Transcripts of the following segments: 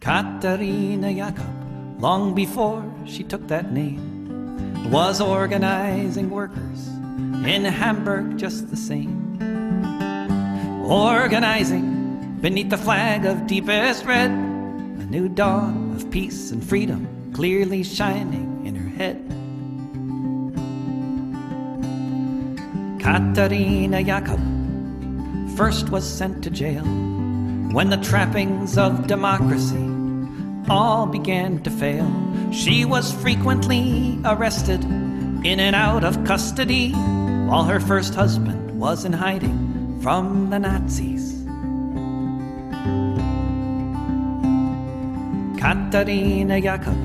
Katerina Jakob, long before she took that name, was organizing workers in Hamburg just the same. Organizing beneath the flag of deepest red, a new dawn of peace and freedom clearly shining in her head. Katerina Jakob first was sent to jail when the trappings of democracy all began to fail. She was frequently arrested in and out of custody while her first husband was in hiding from the Nazis. Katerina Jakob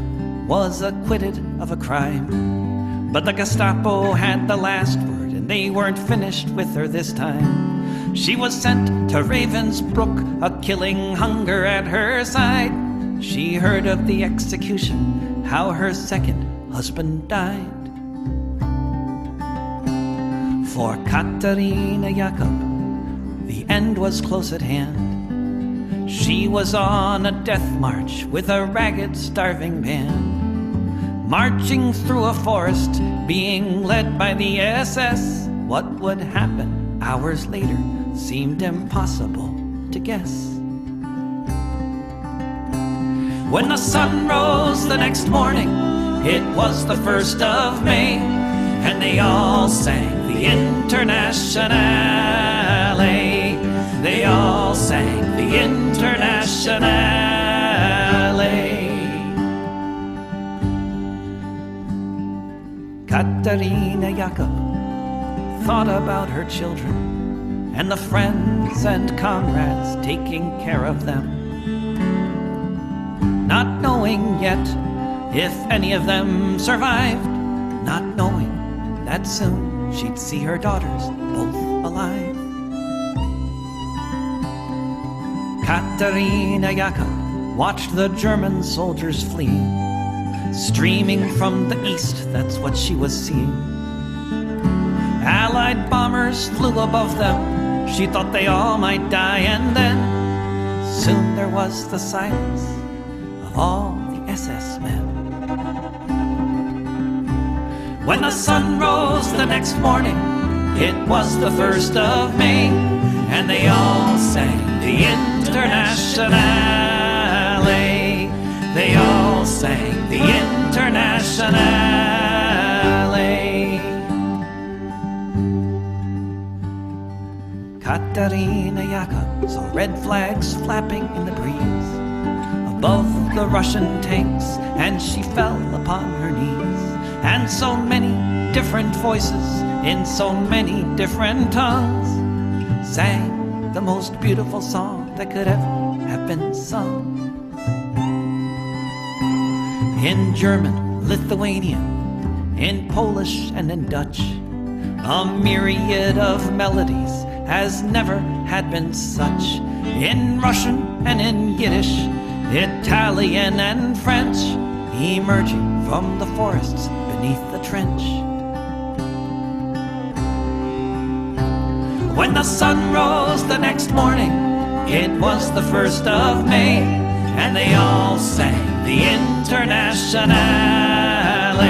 was acquitted of a crime, but the Gestapo had the last word and they weren't finished with her this time. She was sent to Ravensbrück, a killing hunger at her side. She heard of the execution, how her second husband died. For Katerina Jakob, the end was close at hand. She was on a death march with a ragged, starving band, marching through a forest, being led by the SS. What would happen hours later seemed impossible to guess. When the sun rose the next morning, it was the 1st of May, and they all sang the Internationale. They all sang the Internationale. Katerina Jakob thought about her children and the friends and comrades taking care of them, not knowing yet if any of them survived, not knowing that soon she'd see her daughters both alive. Katerina Jakob watched the German soldiers flee, streaming from the east, that's what she was seeing. Allied bombers flew above them, she thought they all might die, and then soon there was the silence of all the SS men. When the sun rose the next morning, it was the 1st of May, and they all sang the Internationale. They all sang the Internationale. Katerina Jakob saw red flags flapping in the breeze above the Russian tanks, and she fell upon her knees. And so many different voices in so many different tongues sang the most beautiful song that could ever have been sung. In German, Lithuanian, in Polish and in Dutch, a myriad of melodies as never had been such. In Russian and in Yiddish, Italian and French, emerging from the forests beneath the trench. When the sun rose the next morning, it was the 1st of May, and they all sang the Internationale.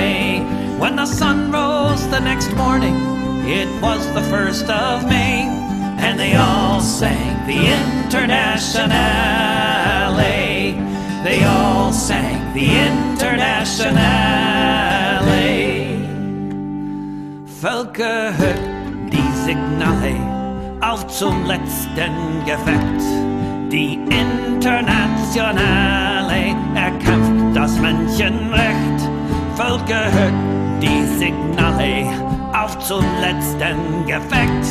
When the sun rose the next morning, it was the 1st of May, and they all sang the Internationale. They all sang the Internationale. Völker, hört die Signale auf zum letzten Gefecht. Die Internationale erkämpft das Menschenrecht. Völker, hört die Signale auf zum letzten Gefecht.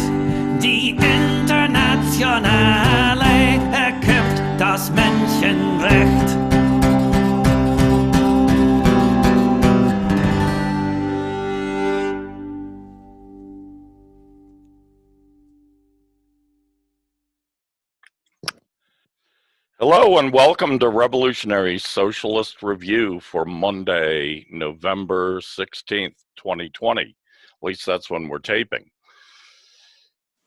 Die Internationale erkämpft das Menschenrecht. Hello and welcome to Revolutionary Socialist Review for Monday, November 16th, 2020. At least that's when we're taping.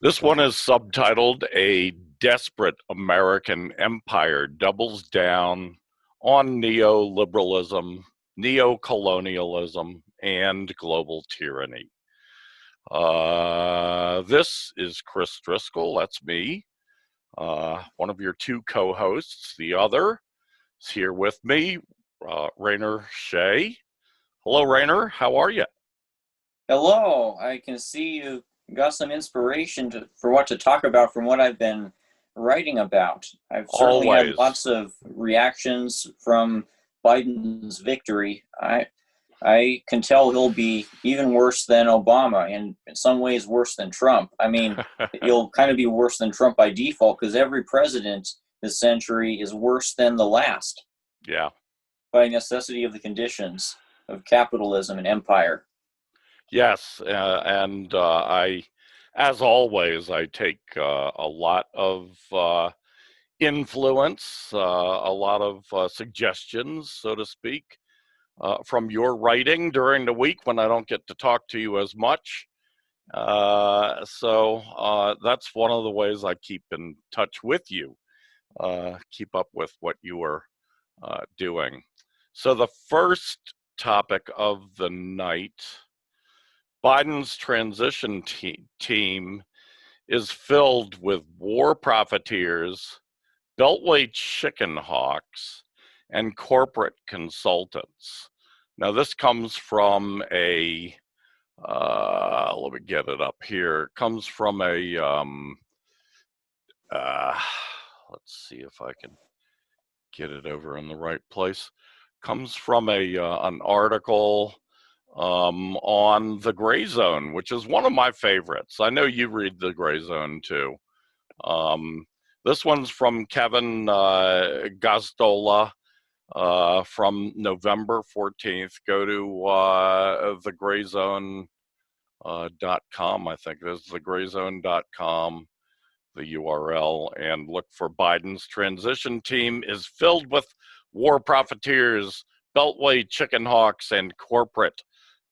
This one is subtitled "A Desperate American Empire Doubles Down on neoliberalism, neocolonialism, and global tyranny. This is Chris Driscoll, that's me, one of your two co-hosts. The other is here with me, Rainer Shea. Hello, Rainer, how are you? Hello, I can see you got some inspiration for what to talk about from what I've been writing about. I've certainly had lots of reactions from Biden's victory. I can tell he'll be even worse than Obama, and in some ways worse than Trump. I mean, he'll kind of be worse than Trump by default because every president this century is worse than the last. Yeah. By necessity of the conditions of capitalism and empire. Yes, and I, as always, I take a lot of influence, a lot of suggestions, so to speak, from your writing during the week when I don't get to talk to you as much. So that's one of the ways I keep in touch with you, keep up with what you are doing. So the first topic of the night, Biden's transition team is filled with war profiteers, Beltway chickenhawks, and corporate consultants. Now, this comes from a, let me get it up here. It comes from a, let's see if I can get it over in the right place. Comes from a an article on the Gray Zone, which is one of my favorites. I know you read the Gray Zone too. This one's from Kevin Gazdola from November 14th. Go to thegrayzone.com, I think it is, thegrayzone.com, the URL, and look for Biden's transition team is filled with war profiteers, Beltway chickenhawks, and corporate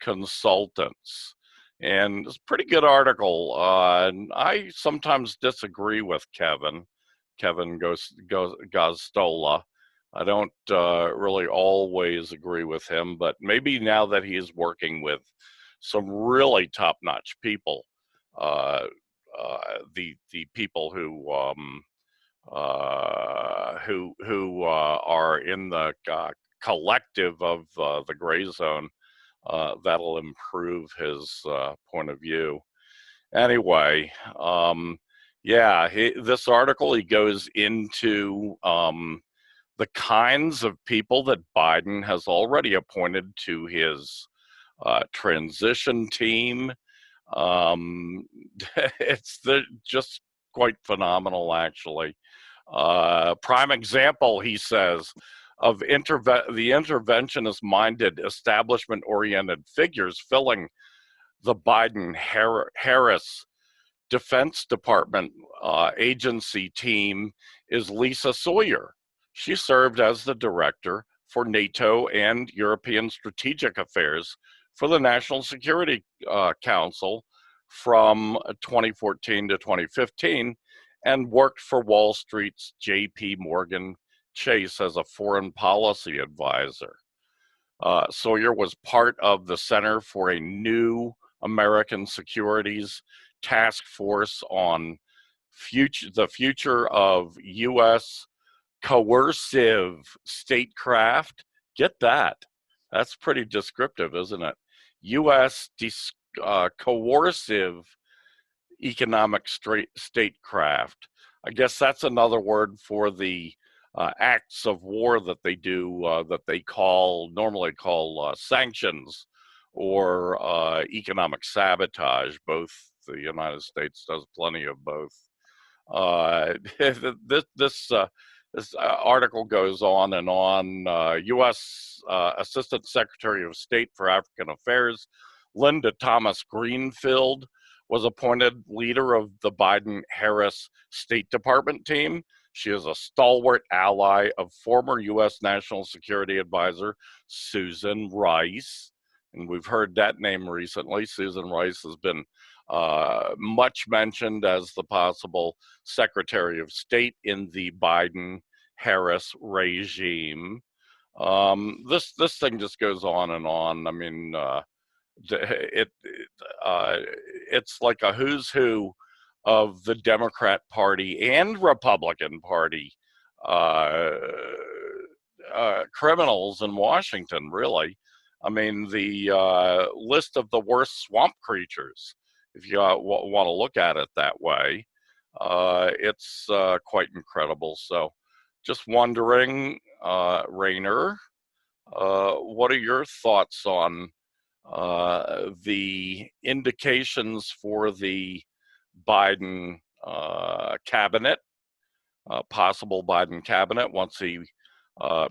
consultants. And it's a pretty good article. I sometimes disagree with Kevin Gazdola. I don't really always agree with him, but maybe now that he is working with some really top-notch people, the people who are in the collective of the Gray Zone, that'll improve his point of view. Anyway, yeah, this article, he goes into the kinds of people that Biden has already appointed to his transition team. It's just quite phenomenal, actually. Prime example, he says, of the interventionist-minded, establishment-oriented figures filling the Biden-Harris Defense Department agency team is Lisa Sawyer. She served as the director for NATO and European Strategic Affairs for the National Security Council from 2014 to 2015 and worked for Wall Street's J.P. Morgan Chase as a foreign policy advisor. Sawyer was part of the Center for a New American Securities Task Force on the future of U.S. coercive statecraft. Get that. That's pretty descriptive, isn't it? U.S. coercive economic statecraft. I guess that's another word for the acts of war that they do, that they normally call sanctions or economic sabotage. Both the United States does plenty of both. This article goes on and on. U.S. Assistant Secretary of State for African Affairs, Linda Thomas Greenfield, was appointed leader of the Biden-Harris State Department team. She is a stalwart ally of former U.S. National Security Advisor Susan Rice. And we've heard that name recently. Susan Rice has been much mentioned as the possible Secretary of State in the Biden-Harris regime. This thing just goes on and on. I mean, it's like a who's who of the Democrat Party and Republican Party criminals in Washington, really. I mean, the list of the worst swamp creatures, if you want to look at it that way, it's quite incredible. So just wondering, Rainer, what are your thoughts on the indications for the Biden cabinet, possible Biden cabinet once he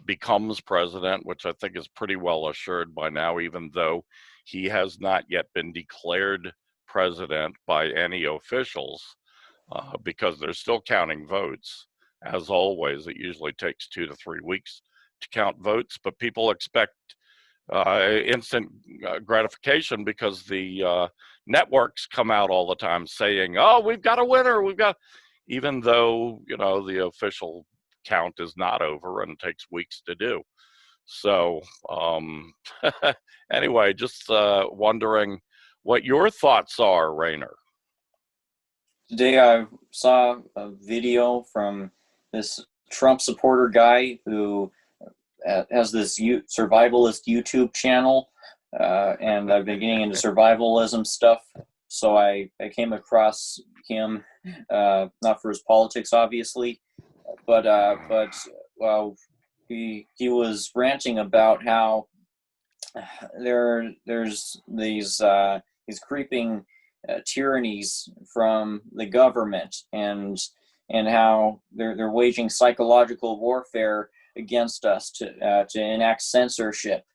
becomes president, which I think is pretty well assured by now, even though he has not yet been declared president by any officials, because they're still counting votes. As always, it usually takes 2 to 3 weeks to count votes, but people expect instant gratification because the networks come out all the time saying, "Oh, we've got a winner, even though, you know, the official count is not over and takes weeks to do. So anyway, just wondering what your thoughts are, Rainer. Today I saw a video from this Trump supporter guy who has this survivalist YouTube channel, and I've been getting into survivalism stuff. So I came across him, not for his politics, obviously, but he was ranting about how there's these creeping tyrannies from the government, and how they're waging psychological warfare against us to enact censorship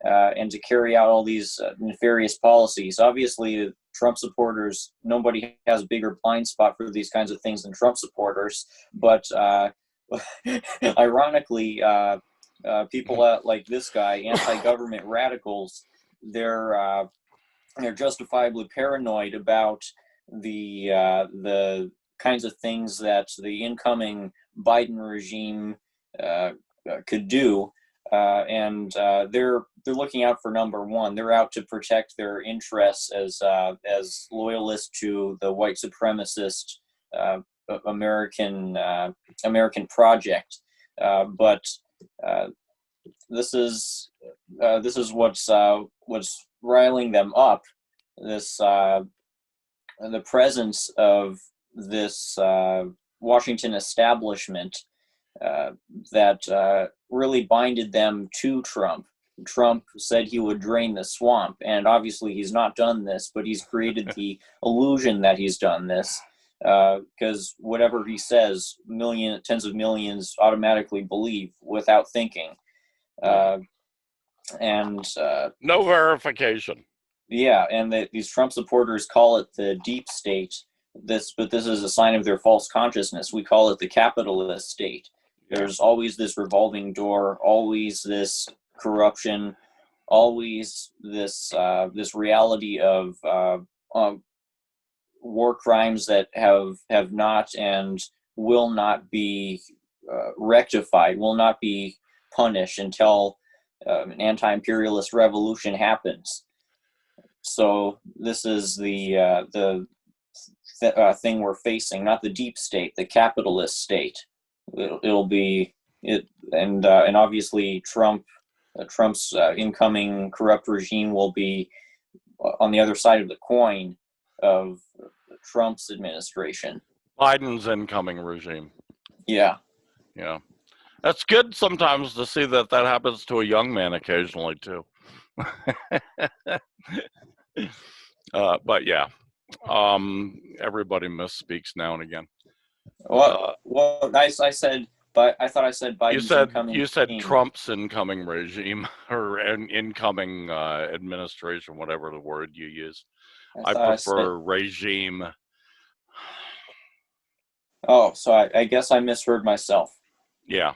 and to carry out all these nefarious policies. Obviously, Trump supporters, nobody has a bigger blind spot for these kinds of things than Trump supporters. But ironically, people like this guy, anti-government radicals, they're justifiably paranoid about the kinds of things that the incoming Biden regime could do, and they're looking out for number one. They're out to protect their interests as loyalists to the white supremacist American project. But this is what's riling them up. This the presence of this Washington establishment that really binded them to Trump. Trump said he would drain the swamp, and obviously he's not done this, but he's created the illusion that he's done this, because whatever he says, tens of millions automatically believe without thinking. And no verification. Yeah, and these Trump supporters call it the deep state. But this is a sign of their false consciousness. We call it the capitalist state. There's always this revolving door, always this corruption, always this reality of war crimes that have not and will not be rectified, will not be punished until an anti-imperialist revolution happens. So this is the thing we're facing, not the deep state, the capitalist state. It'll be it, and obviously Trump's incoming corrupt regime will be on the other side of the coin of Trump's administration. Biden's incoming regime. Yeah. That's good sometimes to see that happens to a young man occasionally too. But yeah, everybody misspeaks now and again. Well, I said, but I thought I said Biden's incoming. You said Trump's incoming regime or an incoming administration, whatever the word you use. I prefer regime. Oh, so I guess I misheard myself. Yeah,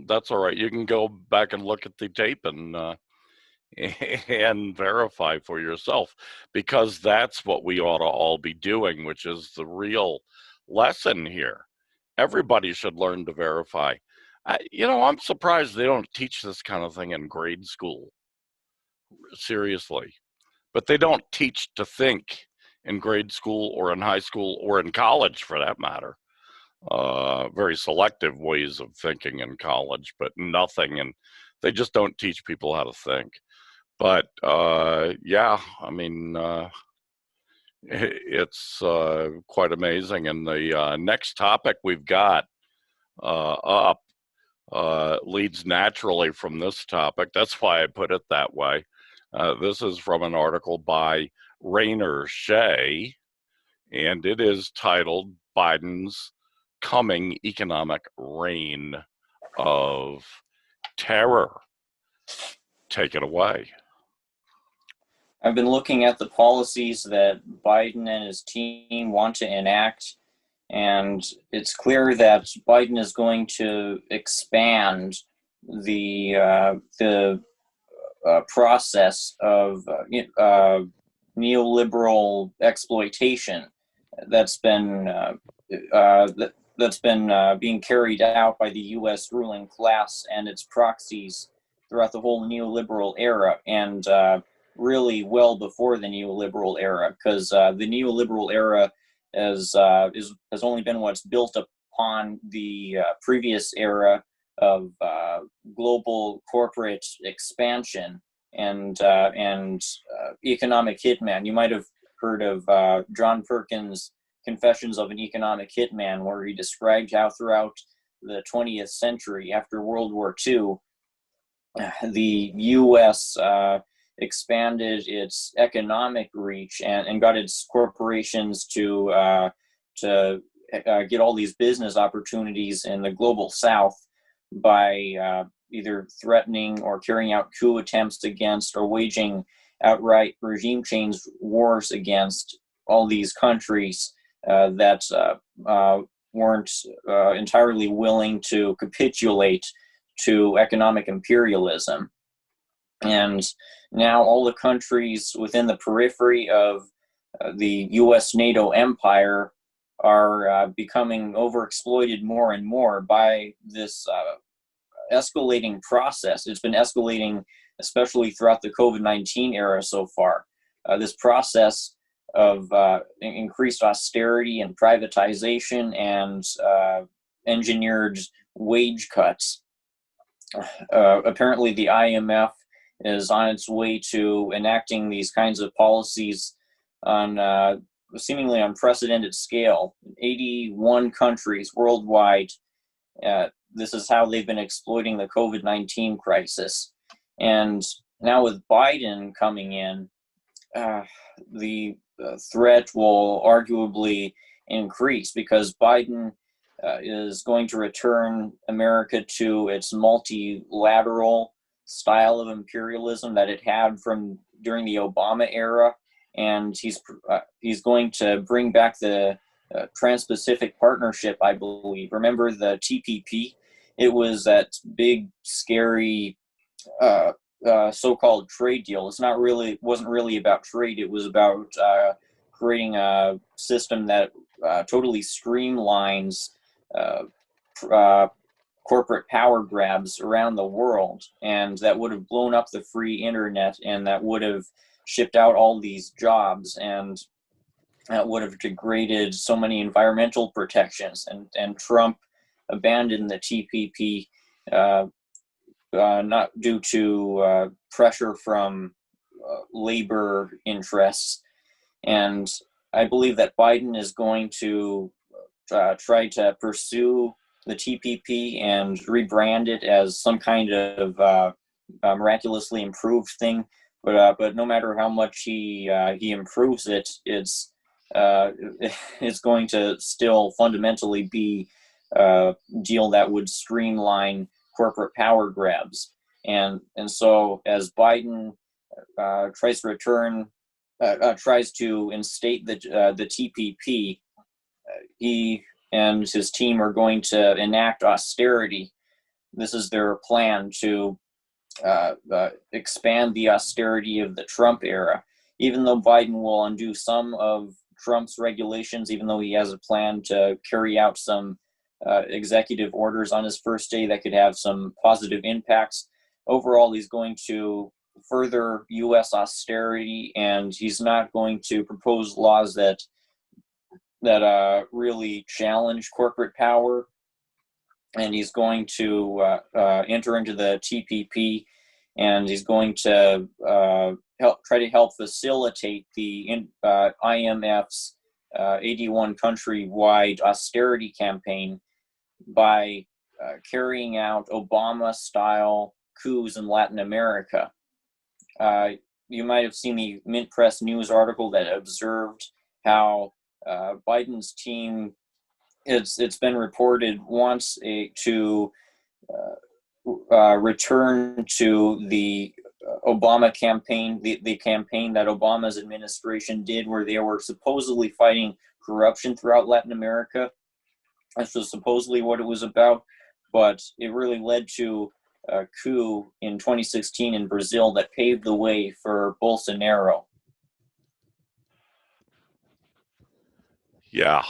that's all right. You can go back and look at the tape and verify for yourself, because that's what we ought to all be doing, which is the real lesson here. Everybody should learn to verify. I'm surprised they don't teach this kind of thing in grade school, seriously. But they don't teach to think in grade school or in high school or in college, for that matter. Very selective ways of thinking in college, but nothing, and they just don't teach people how to think. But yeah, I mean, it's quite amazing. And the next topic we've got up leads naturally from this topic. That's why I put it that way. This is from an article by Rainer Shea, and it is titled Biden's Coming Economic Reign of Terror. Take it away. I've been looking at the policies that Biden and his team want to enact, and it's clear that Biden is going to expand the process of neoliberal exploitation that's been being carried out by the U.S. ruling class and its proxies throughout the whole neoliberal era, and really well before the neoliberal era, because the neoliberal era has only been what's built upon the previous era of global corporate expansion and economic hitman. You might have heard of John Perkins' Confessions of an Economic Hitman, where he described how throughout the 20th century, after World War II, the U.S. expanded its economic reach and got its corporations to get all these business opportunities in the global South by either threatening or carrying out coup attempts against or waging outright regime change wars against all these countries that weren't entirely willing to capitulate to economic imperialism. And now all the countries within the periphery of the U.S. NATO empire are becoming overexploited more and more by this escalating process. It's been escalating especially throughout the COVID-19 era so far. This process of increased austerity and privatization and engineered wage cuts. Apparently the IMF is on its way to enacting these kinds of policies on seemingly unprecedented scale. 81 countries worldwide, this is how they've been exploiting the COVID-19 crisis. And now with Biden coming in, the threat will arguably increase, because Biden is going to return America to its multilateral style of imperialism that it had from during the Obama era, and he's going to bring back the Trans-Pacific Partnership, I believe. Remember the TPP? It was that big, scary so-called trade deal. Wasn't really about trade. It was about creating a system that totally streamlines corporate power grabs around the world, and that would have blown up the free internet, and that would have shipped out all these jobs, and that would have degraded so many environmental protections. And Trump abandoned the TPP not due to pressure from labor interests. And I believe that Biden is going to try to pursue the TPP and rebrand it as some kind of miraculously improved thing. But no matter how much he improves it, it's going to still fundamentally be a deal that would streamline corporate power grabs. And so as Biden tries to instate the TPP, he and his team are going to enact austerity. This is their plan to expand the austerity of the Trump era. Even though Biden will undo some of Trump's regulations, even though he has a plan to carry out some executive orders on his first day that could have some positive impacts. Overall, he's going to further U.S. austerity, and he's not going to propose laws that really challenge corporate power. And he's going to enter into the TPP, and he's going to try to help facilitate the IMF's 81 country-wide austerity campaign by carrying out Obama-style coups in Latin America. You might have seen the Mint Press News article that observed how Biden's team, it's been reported, wants to return to the Obama campaign, the campaign that Obama's administration did, where they were supposedly fighting corruption throughout Latin America. That's was supposedly what it was about, but it really led to a coup in 2016 in Brazil that paved the way for Bolsonaro. Yeah,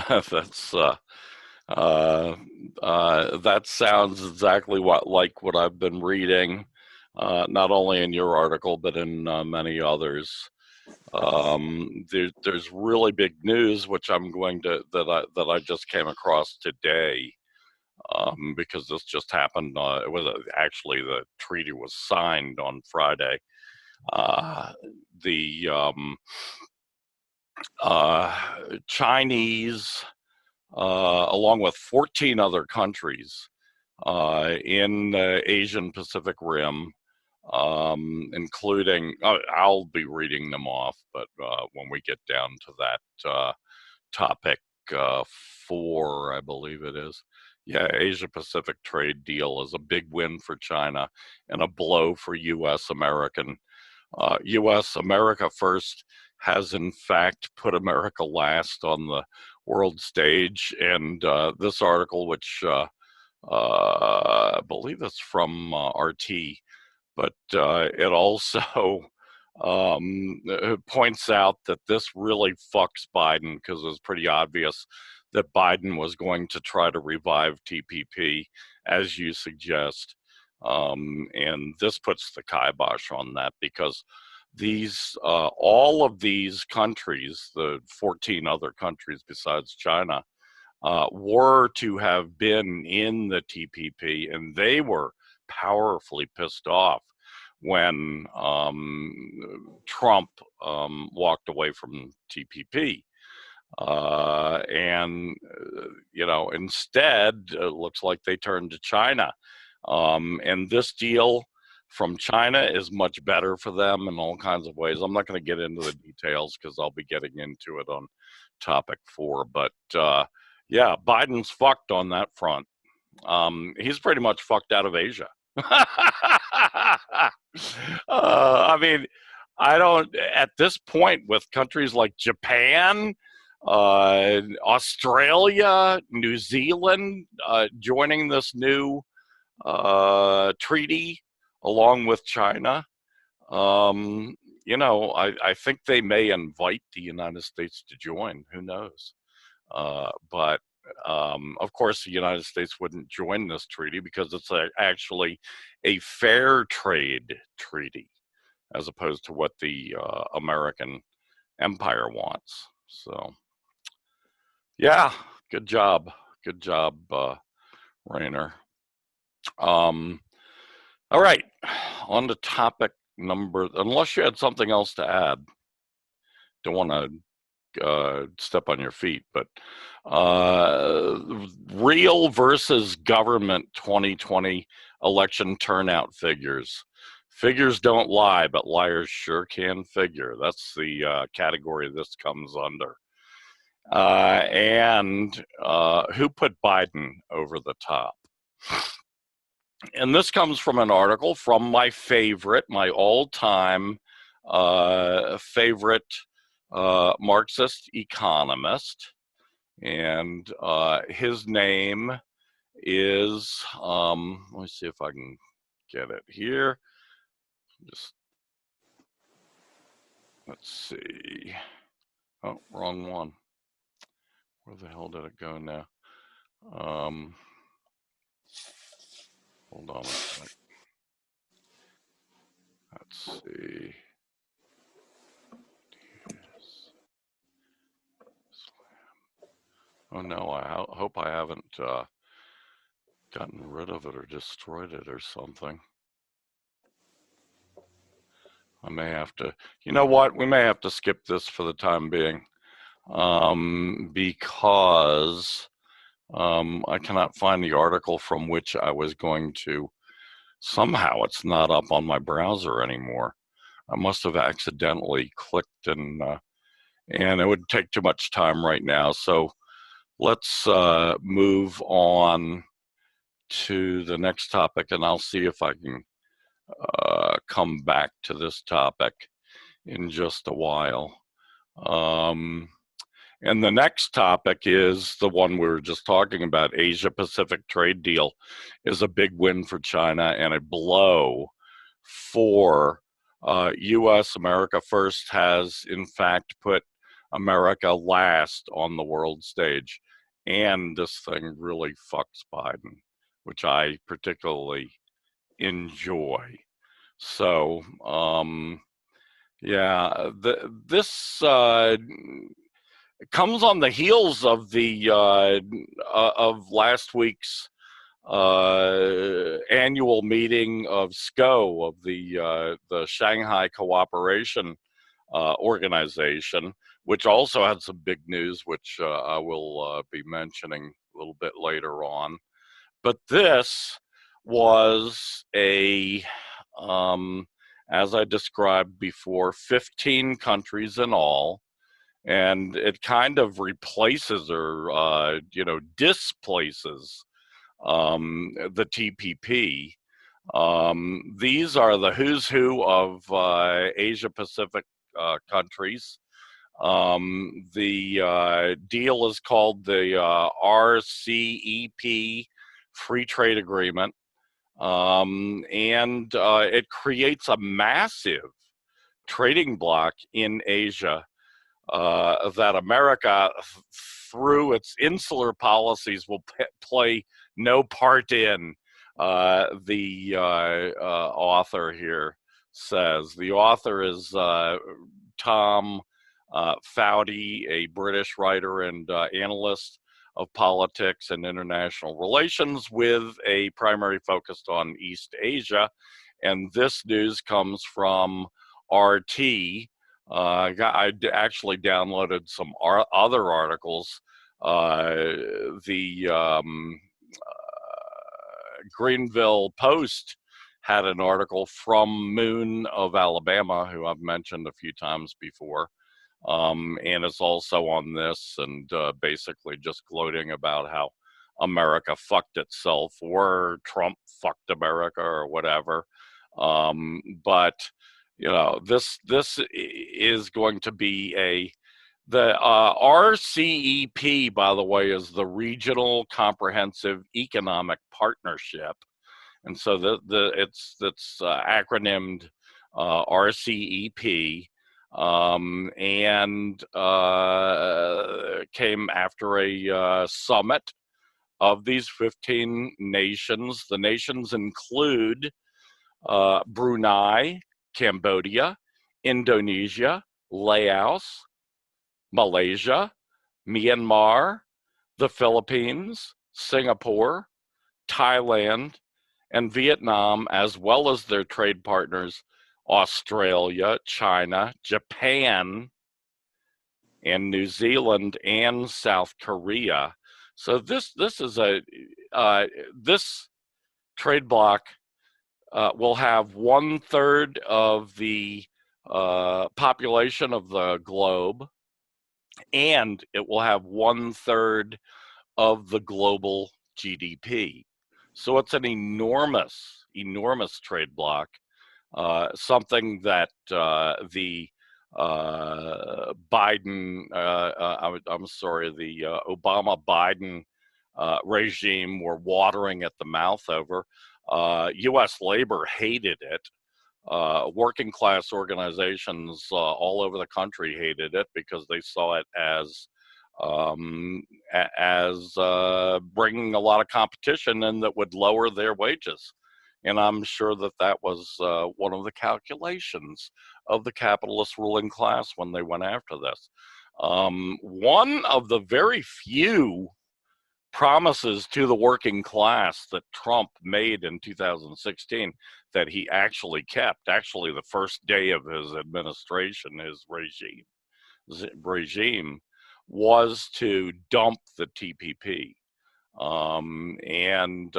that's that sounds exactly like what I've been reading, not only in your article but in many others. There's really big news, which I'm going to that I just came across today, because this just happened. It was actually, the treaty was signed on Friday. The Chinese, along with 14 other countries in the Asian Pacific Rim, including, I'll be reading them off, but when we get down to that topic 4, I believe it is. Yeah, Asia Pacific trade deal is a big win for China and a blow for U.S. America first has in fact put America last on the world stage. And this article, which I believe it's from RT, but it also points out that this really fucks Biden, because it was pretty obvious that Biden was going to try to revive TPP, as you suggest. And this puts the kibosh on that, because these all of these countries, the 14 other countries besides China, were to have been in the TPP, and they were powerfully pissed off when Trump walked away from TPP. And, instead, it looks like they turned to China. And this deal from China is much better for them in all kinds of ways. I'm not going to get into the details because I'll be getting into it on topic 4. But, yeah, Biden's fucked on that front. He's pretty much fucked out of Asia. I mean, I don't, at this point, with countries like Japan, Australia, New Zealand joining this new treaty along with China, I think they may invite the United States to join. Who knows? But of course, the United States wouldn't join this treaty because it's actually a fair trade treaty, as opposed to what the American empire wants. So, yeah, good job, Rainer. All right, on to topic number. Unless you had something else to add, don't want to step on your feet, but real versus government 2020 election turnout figures. Figures don't lie, but liars sure can figure. That's the category this comes under. And who put Biden over the top? And this comes from an article from my all-time favorite Marxist economist, and his name is, let me see if I can get it here. Let's see. Oh, wrong one. Where the hell did it go now? Hold on a sec. Let's see. Oh no, I hope I haven't gotten rid of it or destroyed it or something. I may have to, you know what, we may have to skip this for the time being, because I cannot find the article from which I was going to. Somehow it's not up on my browser anymore. I must have accidentally clicked, and it would take too much time right now. So let's move on to the next topic, and I'll see if I can come back to this topic in just a while. And the next topic is the one we were just talking about. Asia-Pacific trade deal is a big win for China and a blow for U.S. America First has, in fact, put America last on the world stage. And this thing really fucks Biden, which I particularly enjoy. So, yeah, this comes on the heels of the of last week's annual meeting of SCO, of the Shanghai Cooperation Organization, which also had some big news, which I will be mentioning a little bit later on. But this was a, as I described before, 15 countries in all, and it kind of replaces or displaces the TPP. These are the who's who of Asia Pacific countries. The deal is called the RCEP Free Trade Agreement, and it creates a massive trading bloc in Asia that America, through its insular policies, will play no part in. The author here says. The author is Tom Foudy, a British writer and analyst of politics and international relations with a primary focus on East Asia. And this news comes from RT. I actually downloaded some other articles. The Greenville Post had an article from Moon of Alabama, who I've mentioned a few times before. And it's also on this, and basically just gloating about how America fucked itself, or Trump fucked America, or whatever. But you know, this is going to be the RCEP, by the way, is the Regional Comprehensive Economic Partnership, and so it's acronymed RCEP, and came after a summit of these 15 nations. The nations include Brunei, Cambodia, Indonesia, Laos, Malaysia, Myanmar, the Philippines, Singapore, Thailand, and Vietnam, as well as their trade partners, Australia, China, Japan, and New Zealand, and South Korea. So this is this trade bloc will have 1/3 of the population of the globe, and it will have 1/3 of the global GDP. So it's an enormous, enormous trade bloc, something that the Biden, I'm sorry, the Obama-Biden regime were watering at the mouth over. U.S. labor hated it. Working class organizations all over the country hated it because they saw it as as bringing a lot of competition and that would lower their wages. And I'm sure that that was one of the calculations of the capitalist ruling class when they went after this. One of the very few promises to the working class that Trump made in 2016 that he actually kept, actually the first day of his administration, his regime was to dump the TPP. And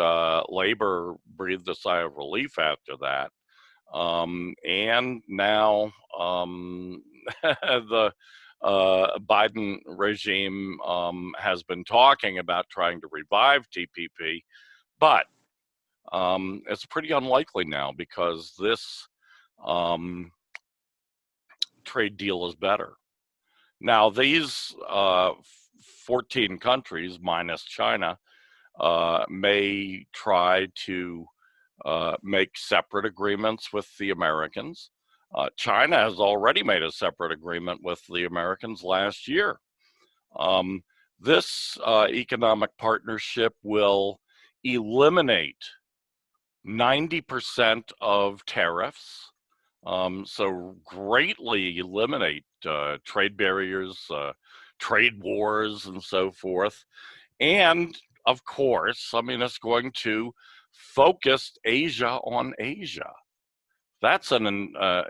labor breathed a sigh of relief after that. And now the Biden regime has been talking about trying to revive TPP, but it's pretty unlikely now because this trade deal is better. Now, these 14 countries, minus China, may try to make separate agreements with the Americans. China has already made a separate agreement with the Americans last year. This economic partnership will eliminate 90% of tariffs, so greatly eliminate trade barriers, trade wars, and so forth. And of course, I mean, it's going to focus Asia on Asia. That's an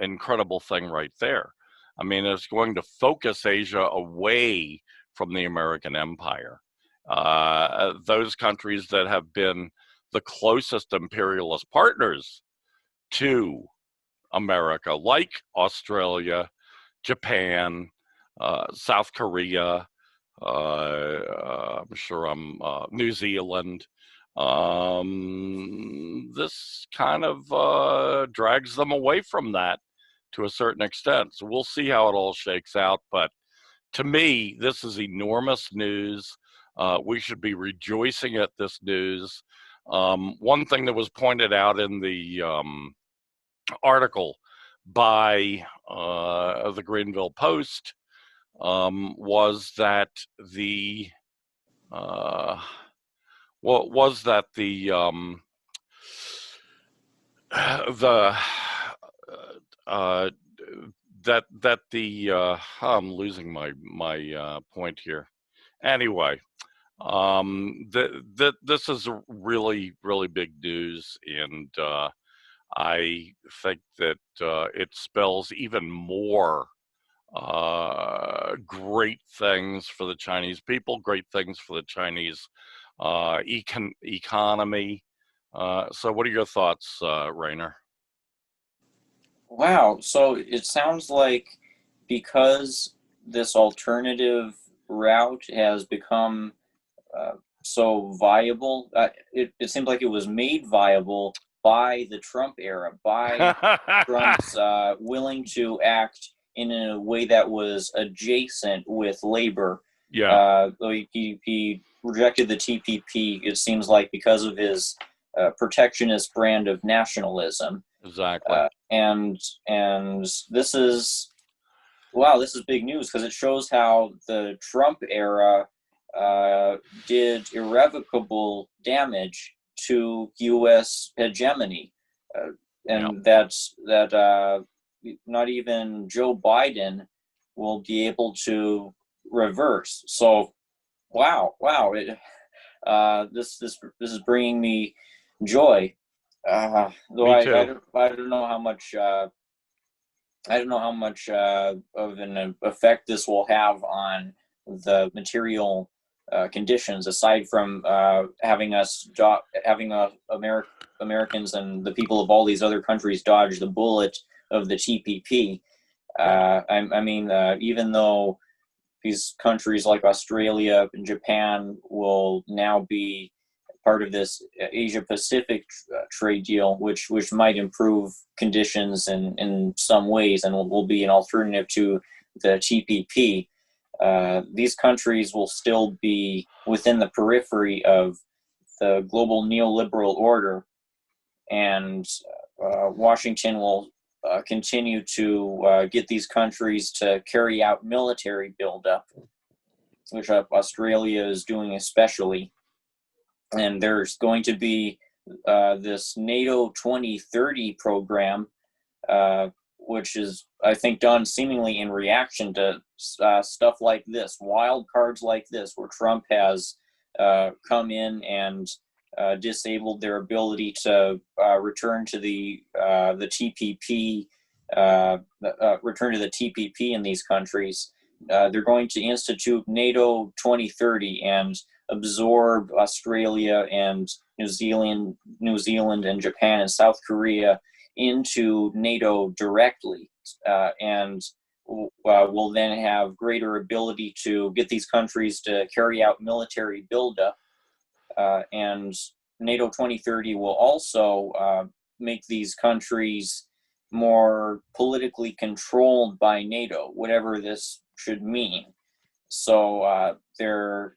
incredible thing right there. I mean, it's going to focus Asia away from the American empire. Those countries that have been the closest imperialist partners to America, like Australia, Japan, South Korea, I'm sure New Zealand. This kind of drags them away from that to a certain extent. So we'll see how it all shakes out. But to me, this is enormous news. We should be rejoicing at this news. One thing that was pointed out in the article by the Greenville Post was that the I'm losing my point here. Anyway, this is really, really big news, and I think that it spells even more great things for the Chinese people, great things for the Chinese economy. So what are your thoughts, Rainer? Wow, so it sounds like because this alternative route has become so viable, it seems like it was made viable by the Trump era, by Trump's willing to act in a way that was adjacent with labor. Yeah. He rejected the TPP, it seems like, because of his protectionist brand of nationalism. Exactly. And this is, wow, this is big news because it shows how the Trump era did irrevocable damage to U.S. hegemony, and that not even Joe Biden will be able to reverse. So, wow, this is bringing me joy. Though me too. I don't know how much of an effect this will have on the material conditions, aside from having Americans and the people of all these other countries dodge the bullet of the TPP. I mean, even though these countries like Australia and Japan will now be part of this Asia-Pacific trade deal, which might improve conditions in some ways and will be an alternative to the TPP. These countries will still be within the periphery of the global neoliberal order, and Washington will continue to get these countries to carry out military buildup. which Australia is doing especially. And there's going to be this NATO 2030 program, which is, I think, done seemingly in reaction to stuff like this, wild cards like this, where Trump has come in and disabled their ability to return to the TPP, return to the TPP in these countries. They're going to institute NATO 2030 and absorb Australia and New Zealand and Japan and South Korea into NATO directly, and will then have greater ability to get these countries to carry out military buildup. And NATO 2030 will also make these countries more politically controlled by NATO, whatever this should mean. So their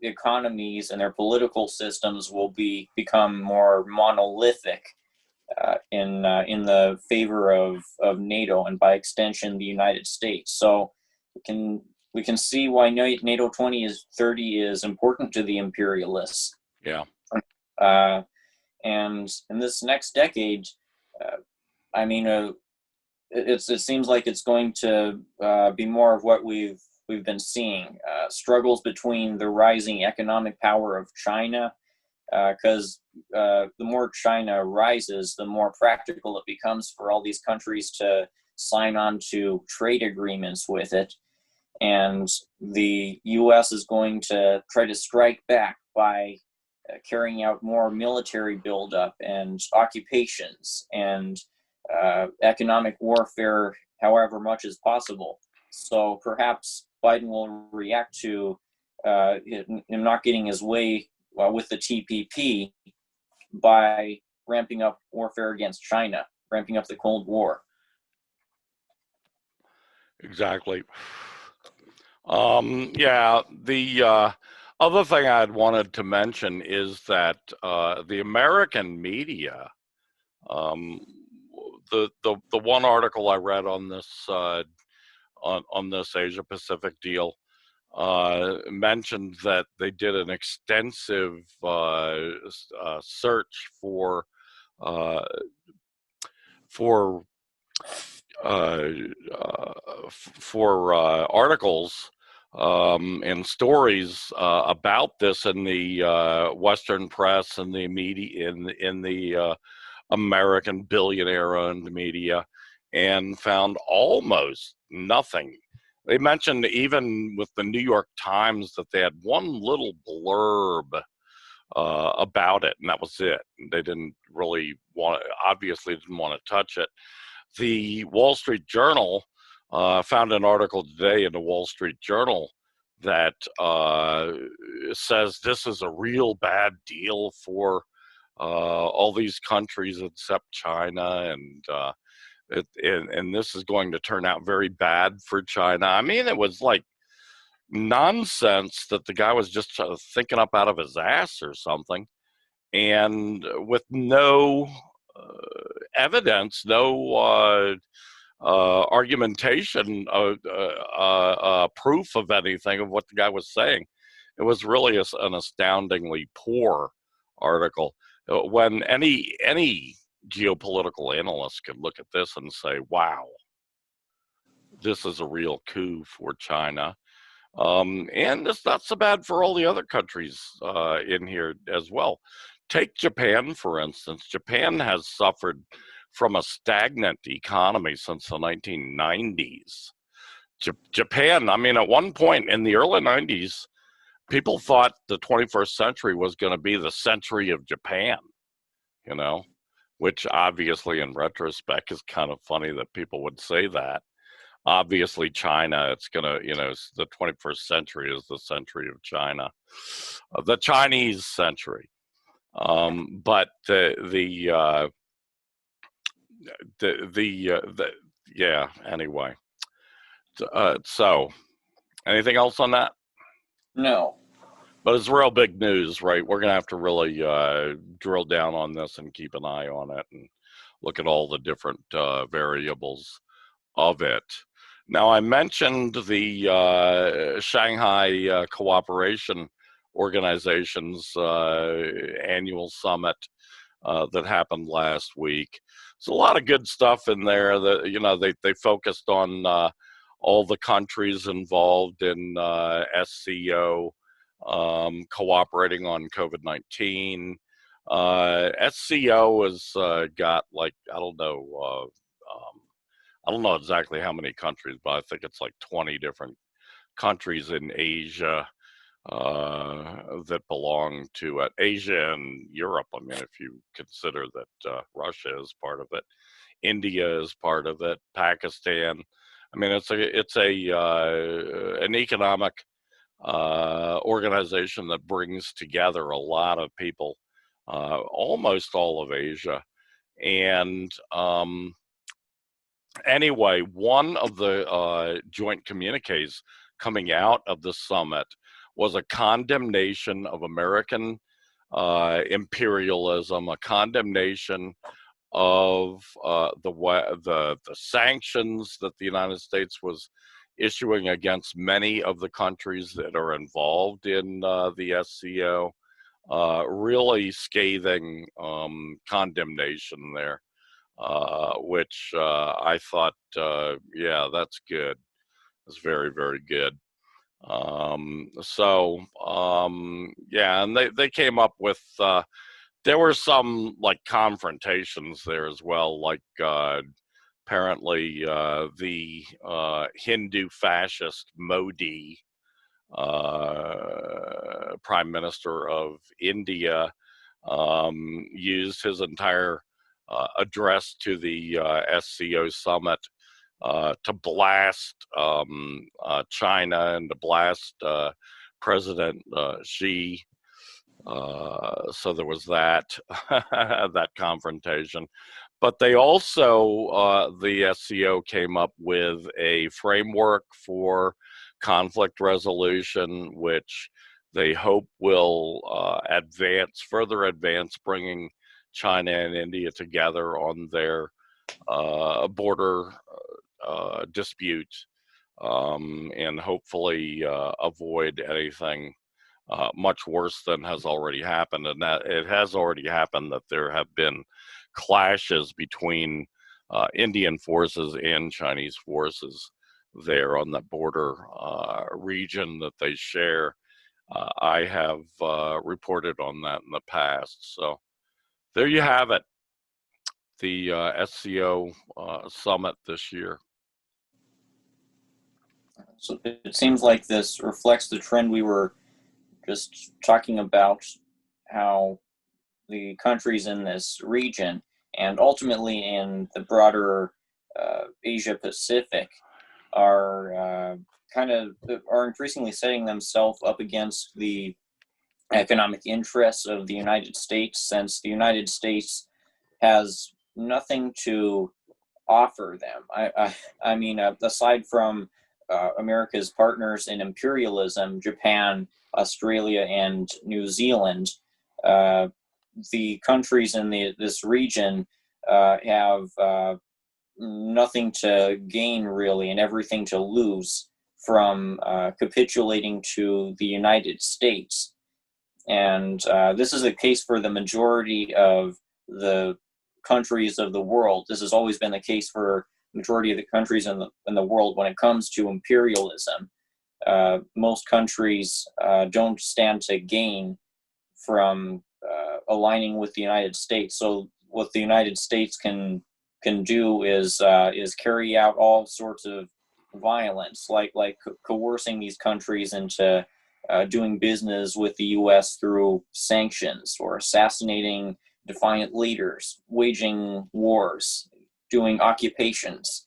economies and their political systems will become more monolithic in the favor of NATO, and by extension the United States. So we can see why NATO 2030 is important to the imperialists. Yeah. And in this next decade, I mean, it seems like it's going to be more of what we've been seeing, struggles between the rising economic power of China, because the more China rises, the more practical it becomes for all these countries to sign on to trade agreements with it. And the U.S. is going to try to strike back by carrying out more military buildup and occupations and economic warfare, however much as possible. So perhaps Biden will react to him not getting his way with the TPP by ramping up warfare against China, ramping up the Cold War. Exactly. Yeah, the other thing I'd wanted to mention is that the American media, the one article I read on this on this Asia Pacific deal mentioned that they did an extensive search for articles and stories about this in the Western press and the media, in the American billionaire-owned media, and found almost nothing. They mentioned even with the New York Times that they had one little blurb about it, and that was it. They didn't really obviously didn't want to touch it. The Wall Street Journal found an article today in the Wall Street Journal that says this is a real bad deal for all these countries except China, and this is going to turn out very bad for China. I mean, it was like nonsense that the guy was just thinking up out of his ass or something, and with no evidence, no argumentation, proof of anything of what the guy was saying. It was really an astoundingly poor article. When any geopolitical analyst could look at this and say, wow, this is a real coup for China. And it's not so bad for all the other countries in here as well. Take Japan, for instance. Japan has suffered from a stagnant economy since the 1990s. Japan, I mean, at one point in the early 90s, people thought the 21st century was going to be the century of Japan, you know, which obviously in retrospect is kind of funny that people would say that. Obviously, China, it's going to, you know, the 21st century is the century of China, the Chinese century. But yeah, anyway. So, anything else on that? No. But it's real big news, right? We're going to have to really drill down on this and keep an eye on it and look at all the different variables of it. Now, I mentioned the Shanghai Cooperation Organization's annual summit that happened last week. There's a lot of good stuff in there. That, you know, they focused on all the countries involved in SCO cooperating on COVID-19. SCO has got, like, I don't know exactly how many countries, but I think it's like 20 different countries in Asia that belong to Asia and Europe. I mean, if you consider that Russia is part of it, India is part of it, Pakistan. I mean, it's an economic organization that brings together a lot of people, almost all of Asia. And anyway, one of the joint communiques coming out of the summit was a condemnation of American imperialism, a condemnation of the sanctions that the United States was issuing against many of the countries that are involved in the SCO. Really scathing condemnation there, which I thought, yeah, that's good. It's very, very good. Yeah, and they came up with, there were some like confrontations there as well, like apparently the Hindu fascist Modi, Prime Minister of India, used his entire address to the SCO Summit to blast China and to blast President Xi. So there was that that confrontation. But they also, the SCO came up with a framework for conflict resolution, which they hope will further advance bringing China and India together on their border dispute, and hopefully avoid anything much worse than has already happened. And that it has already happened that there have been clashes between Indian forces and Chinese forces there on the border region that they share. I have reported on that in the past. So there you have it, the SCO Summit this year. So it seems like this reflects the trend we were just talking about, how the countries in this region and ultimately in the broader Asia Pacific are increasingly setting themselves up against the economic interests of the United States, since the United States has nothing to offer them. I mean, aside from America's partners in imperialism, Japan, Australia, and New Zealand, the countries in this region have nothing to gain really and everything to lose from capitulating to the United States. And this is the case for the majority of the countries of the world. This has always been the case for the majority of the countries in the world when it comes to imperialism. Most countries don't stand to gain from aligning with the United States. So what the United States can do is carry out all sorts of violence, like coercing these countries into doing business with the U.S. through sanctions, or assassinating defiant leaders, waging wars, doing occupations.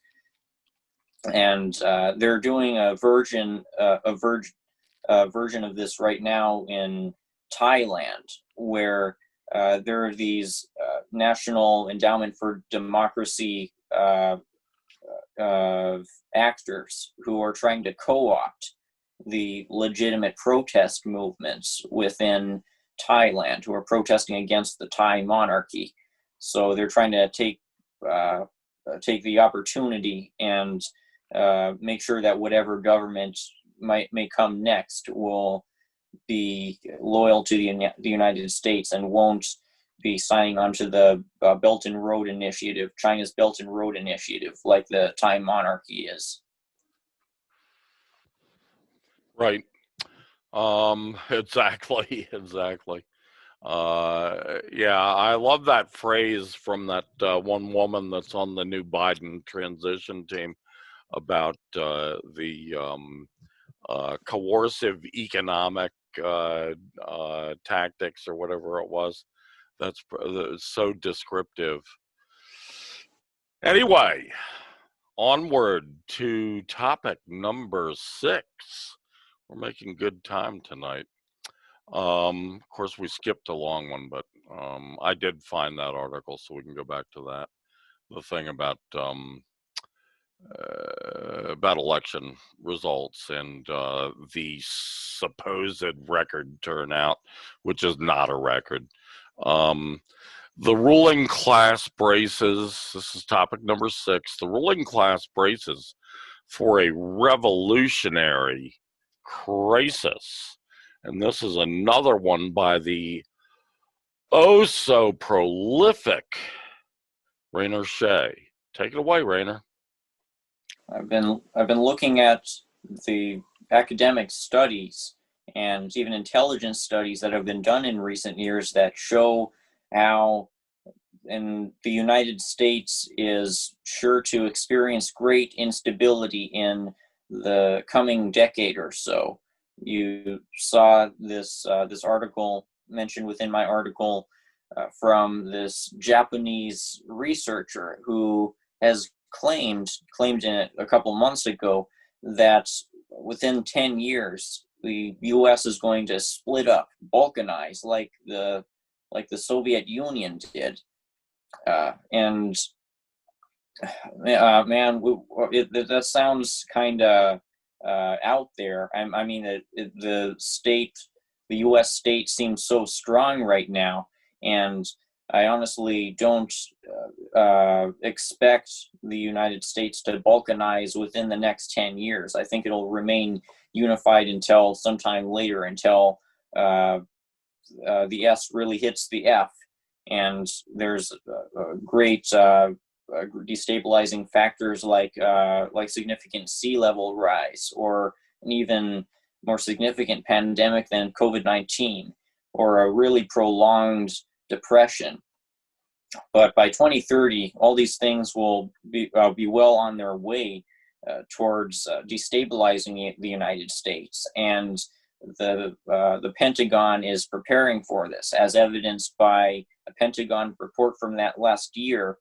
And they're doing a version of this right now in Thailand, where there are these National Endowment for Democracy actors who are trying to co-opt the legitimate protest movements within Thailand, who are protesting against the Thai monarchy. So they're trying to take the opportunity and make sure that whatever government may come next will be loyal to the United States and won't be signing on to the Belt and Road Initiative, China's Belt and Road Initiative, like the Thai monarchy is. Right. Exactly. Yeah, I love that phrase from that one woman that's on the new Biden transition team about the coercive economic tactics or whatever it was. That's so descriptive. Anyway, onward to topic number 6. We're making good time tonight. Of course, we skipped a long one, but I did find that article, so we can go back to that. The thing about election results and the supposed record turnout, which is not a record. The ruling class braces, this is topic number 6, the ruling class braces for a revolutionary crisis. And this is another one by the oh so prolific Rainer Shea. Take it away, Rainer. I've been looking at the academic studies and even intelligence studies that have been done in recent years that show how in the United States is sure to experience great instability in the coming decade or so. You saw this this article mentioned within my article from this Japanese researcher who has claimed in a couple months ago that within 10 years the U.S. is going to split up, balkanize like the Soviet Union did, and man, that sounds kind of out there. I mean, the U.S. state seems so strong right now, and I honestly don't expect the United States to balkanize within the next 10 years. I think it'll remain unified until sometime later, until the S really hits the F, and there's great destabilizing factors like significant sea level rise, or an even more significant pandemic than COVID-19, or a really prolonged depression. But by 2030, all these things will be well on their way towards destabilizing the United States, and the Pentagon is preparing for this, as evidenced by a Pentagon report from that last year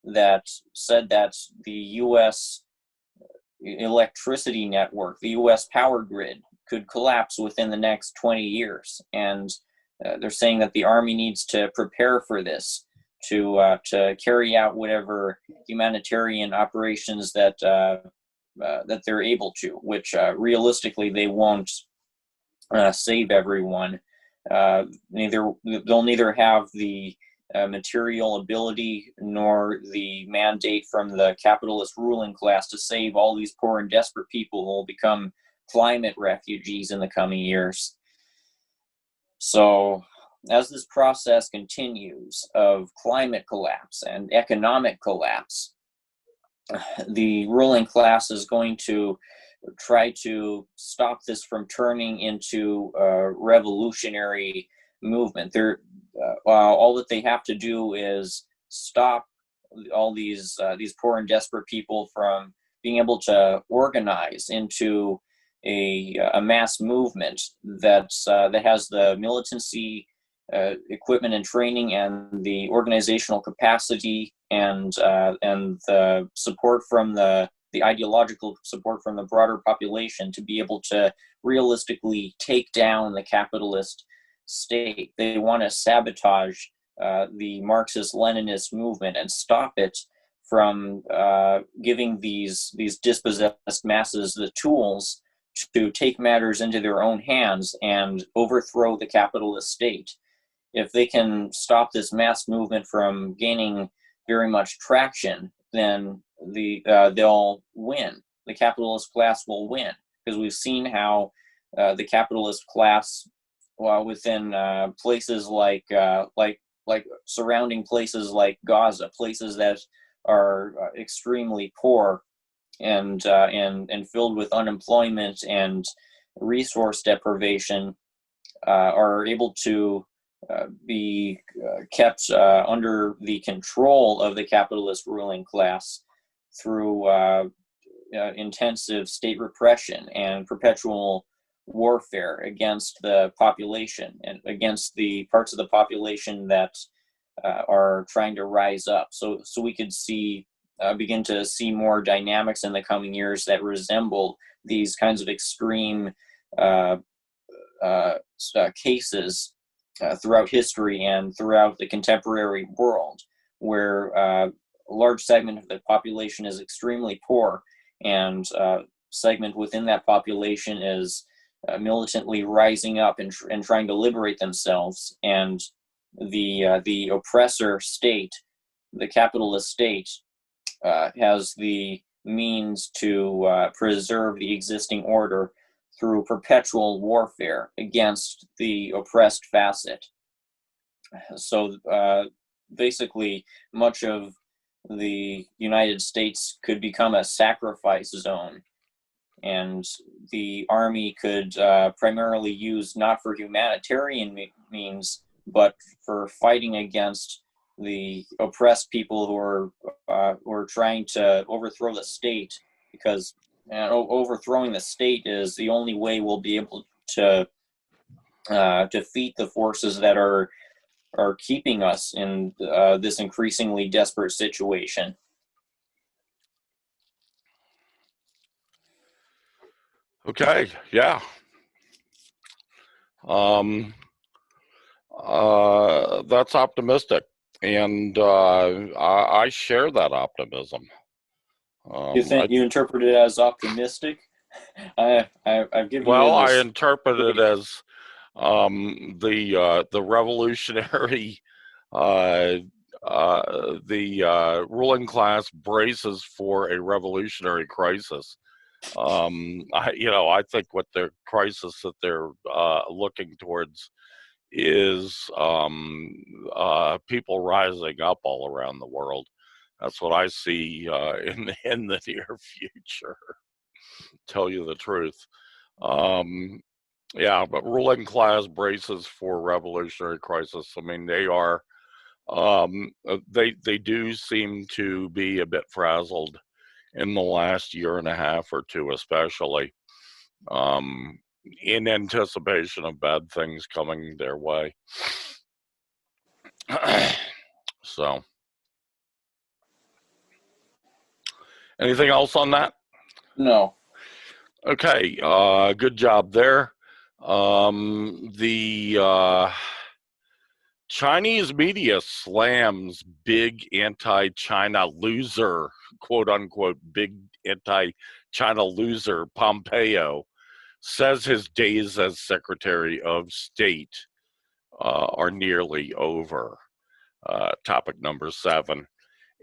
that said that the U.S. electricity network, the U.S. power grid, could collapse within the next 20 years. And they're saying that the Army needs to prepare for this, to carry out whatever humanitarian operations that they're able to, which realistically they won't save everyone. They'll neither have the material ability nor the mandate from the capitalist ruling class to save all these poor and desperate people who will become climate refugees in the coming years. So as this process continues of climate collapse and economic collapse, the ruling class is going to try to stop this from turning into a revolutionary movement. All that they have to do is stop all these poor and desperate people from being able to organize into a mass movement that has the militancy, equipment and training, and the organizational capacity, and the support from the ideological support from the broader population to be able to realistically take down the capitalist state. They want to sabotage the Marxist-Leninist movement and stop it from giving these dispossessed masses the tools to take matters into their own hands and overthrow the capitalist state. If they can stop this mass movement from gaining very much traction, then they'll win. the capitalist class will win, because we've seen how the capitalist class, within places like surrounding places like Gaza, places that are extremely poor and filled with unemployment and resource deprivation, are able to be kept under the control of the capitalist ruling class through intensive state repression and perpetual warfare against the population and against the parts of the population that are trying to rise up. So we could begin to see more dynamics in the coming years that resemble these kinds of extreme cases throughout history and throughout the contemporary world, where a large segment of the population is extremely poor, and segment within that population is militantly rising up and trying to liberate themselves, and the oppressor state, the capitalist state, has the means to preserve the existing order through perpetual warfare against the oppressed facet. So basically, much of the United States could become a sacrifice zone, and the army could primarily use not for humanitarian means, but for fighting against the oppressed people who are trying to overthrow the state, because overthrowing the state is the only way we'll be able to defeat the forces that are keeping us in this increasingly desperate situation. Okay, yeah. That's optimistic, and I share that optimism. You think you interpret it as optimistic? I've given you this. I interpret it as the revolutionary, the ruling class braces for a revolutionary crisis. I think what the crisis that they're looking towards is people rising up all around the world. That's what I see in the near future. Tell you the truth. Yeah, but ruling class braces for revolutionary crisis. I mean, they are, they do seem to be a bit frazzled in the last year and a half or two, especially, in anticipation of bad things coming their way. So, anything else on that? No. Okay, good job there. The Chinese media slams big anti-China loser, quote unquote, big anti-China loser Pompeo, says his days as Secretary of State are nearly over. Topic number 7.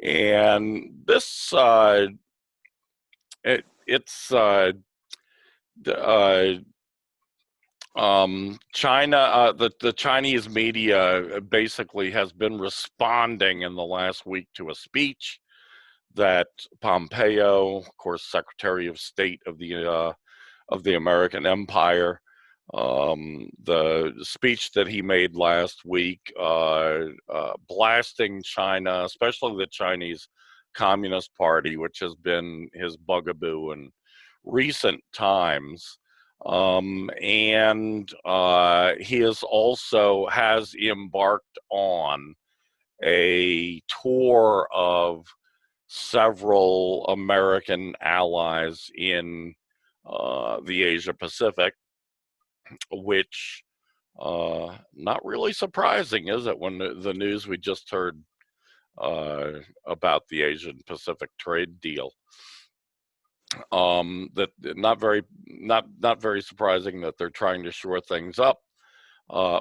And this, China, the Chinese media basically has been responding in the last week to a speech that Pompeo, of course, Secretary of State of the American Empire, the speech that he made last week, blasting China, especially the Chinese Communist Party, which has been his bugaboo in recent times. And he has embarked on a tour of several American allies in the Asia Pacific, which not really surprising, is it, when the news we just heard about the Asian Pacific trade deal. That not very surprising that they're trying to shore things up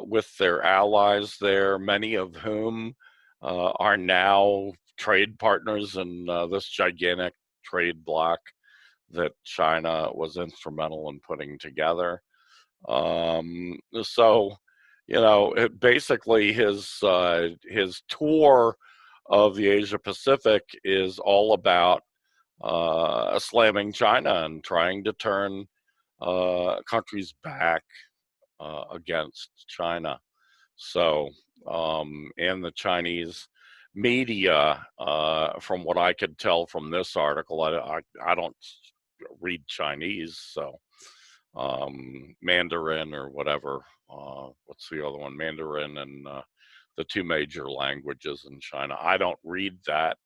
with their allies there, many of whom are now trade partners in this gigantic trade bloc that China was instrumental in putting together. So, basically his tour of the Asia Pacific is all about slamming China and trying to turn countries back against China. So, and the Chinese media, from what I could tell from this article, I don't read Chinese, so Mandarin or whatever. What's the other one? Mandarin and the two major languages in China. I don't read that,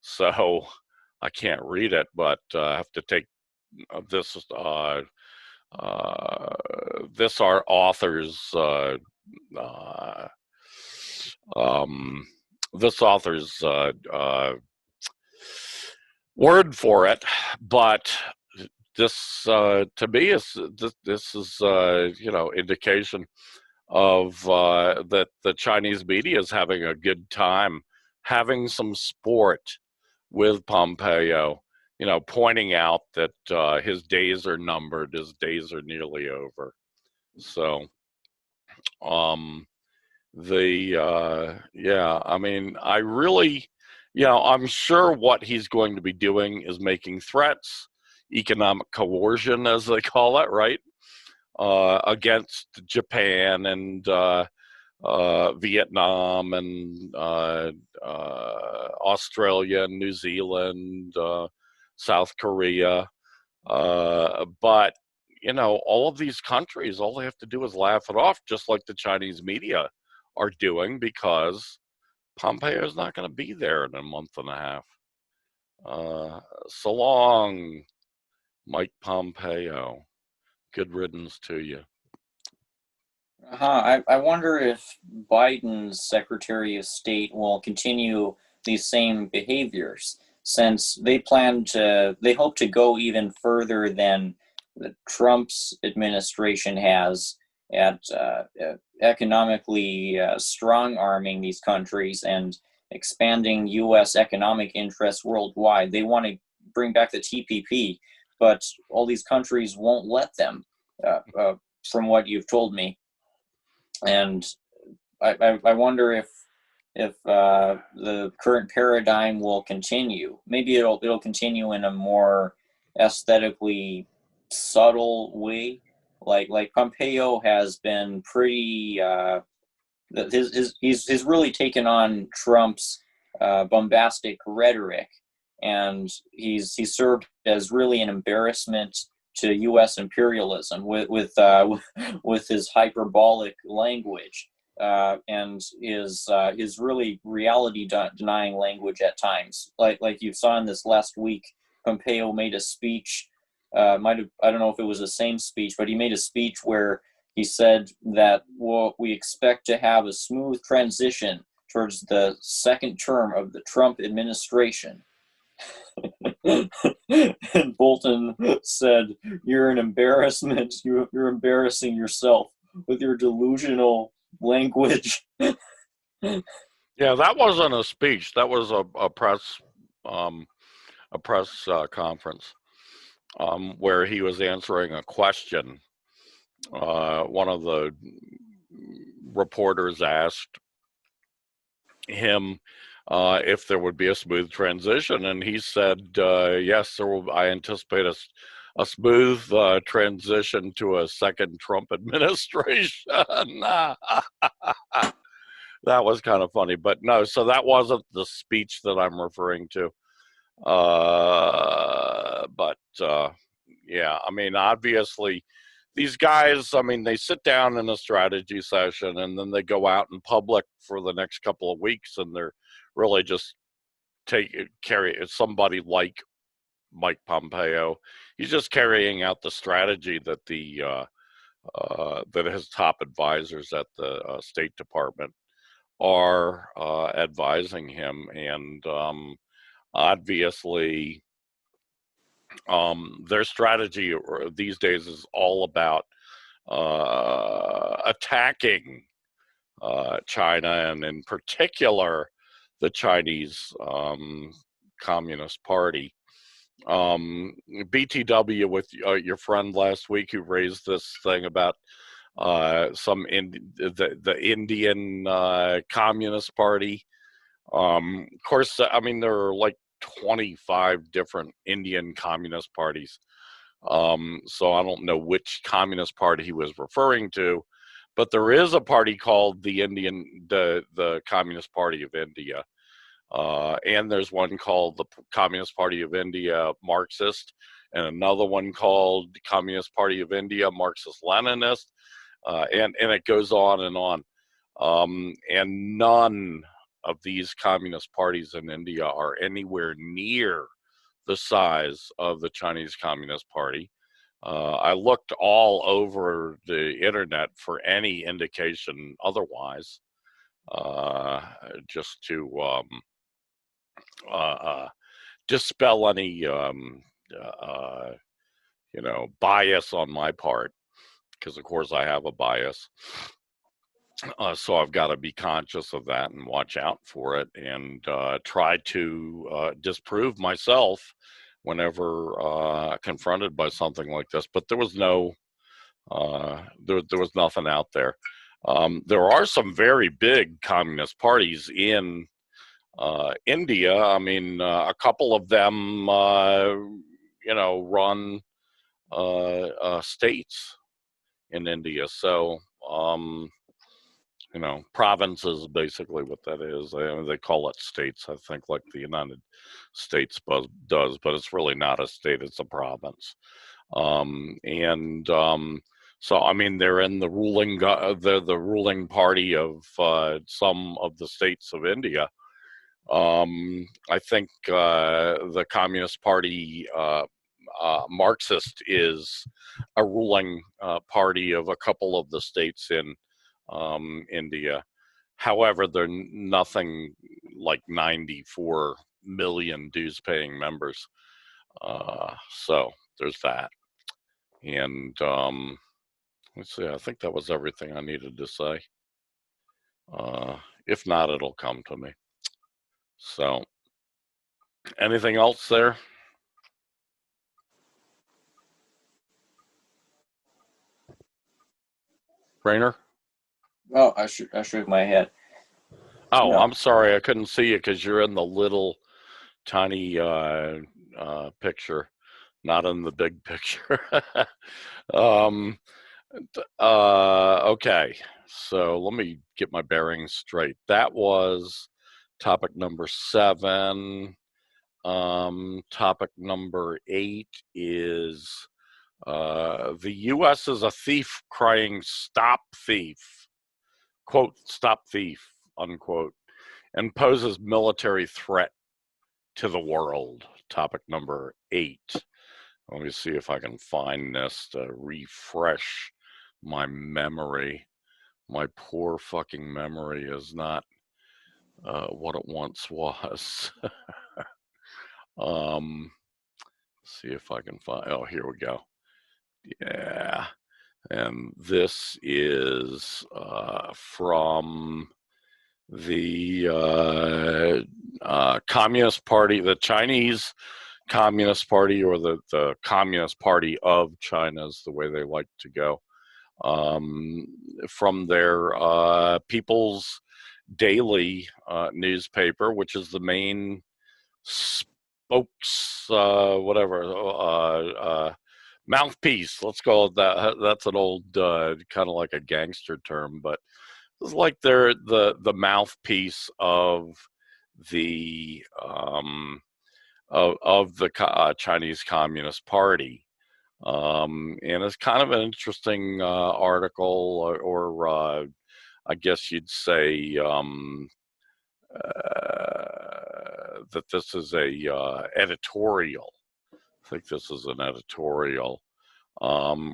so I can't read it, but I have to take this this our author's this author's word for it, but this to me is this is indication of that the Chinese media is having a good time, having some sport with Pompeo, pointing out that his days are numbered, his days are nearly over. So, I mean, I really, I'm sure what he's going to be doing is making threats, economic coercion, as they call it, right, against Japan and Vietnam and Australia and New Zealand, South Korea. But, all of these countries, all they have to do is laugh it off, just like the Chinese media are doing, because Pompeo is not going to be there in a month and a half. So long, Mike Pompeo. Good riddance to you. I wonder if Biden's Secretary of State will continue these same behaviors, since they hope to go even further than the Trump's administration has at economically strong-arming these countries and expanding U.S. economic interests worldwide. They want to bring back the TPP, but all these countries won't let them, from what you've told me. And I wonder if the current paradigm will continue. Maybe it'll continue in a more aesthetically subtle way. Like Pompeo has been pretty. He's really taken on Trump's bombastic rhetoric, and he's served as really an embarrassment to U.S. imperialism with his hyperbolic language and his really reality denying language at times. Like you saw in this last week, Pompeo made a speech. I don't know if it was the same speech, but he made a speech where he said that we expect to have a smooth transition towards the second term of the Trump administration. And Bolton said, "You're an embarrassment. You're embarrassing yourself with your delusional language." Yeah, that wasn't a speech. That was a press conference where he was answering a question. One of the reporters asked him if there would be a smooth transition, and he said, yes, I anticipate a smooth transition to a second Trump administration. That was kind of funny, but no, so that wasn't the speech that I'm referring to. But yeah, I mean, obviously, these guys, I mean, they sit down in a strategy session and then they go out in public for the next couple of weeks, and they're really just carry somebody like Mike Pompeo. He's just carrying out the strategy that that his top advisors at the State Department are advising him, and obviously their strategy these days is all about attacking China, and in particular the Chinese Communist Party. BTW with your friend last week who raised this thing about the Indian Communist Party. Of course, I mean, there are like 25 different Indian Communist parties. So I don't know which Communist Party he was referring to, but there is a party called the Communist Party of India. And there's one called the Communist Party of India Marxist, and another one called Communist Party of India Marxist-Leninist, and it goes on and on. And none of these communist parties in India are anywhere near the size of the Chinese Communist Party. I looked all over the internet for any indication otherwise, just to dispel any bias on my part, because of course I have a bias. So I've got to be conscious of that and watch out for it, and try to disprove myself whenever confronted by something like this. But there was no, there was nothing out there. There are some very big communist parties in India. I mean, a couple of them, run states in India. So, provinces, basically what that is. They call it states, I think, like the United States does, but it's really not a state, it's a province. So, I mean, they're in the ruling party of some of the states of India. I think the Communist Party Marxist is a ruling party of a couple of the states in India. However, they're nothing like 94 million dues-paying members. So there's that. And let's see, I think that was everything I needed to say. If not, it'll come to me. So, anything else there? Rainer? Oh, I shook my head. Oh, no. I'm sorry, I couldn't see you because you're in the little tiny picture, not in the big picture. Okay, so let me get my bearings straight. That was topic number 7. Topic number 8 is the U.S. is a thief crying, "Stop thief," quote, "stop thief," unquote, and poses military threat to the world. Topic number 8. Let me see if I can find this to refresh my memory. My poor fucking memory is not what it once was. See if I can find, oh, here we go. Yeah. And this is from the Communist Party, the Chinese Communist Party, or the Communist Party of China is the way they like to go. From their People's Daily newspaper, which is the main spokes, mouthpiece, let's call it that. That's an old kind of like a gangster term, but it's like they're the mouthpiece of the Chinese Communist Party. And it's kind of an interesting article, or I guess you'd say that this is a editorial. I think this is an editorial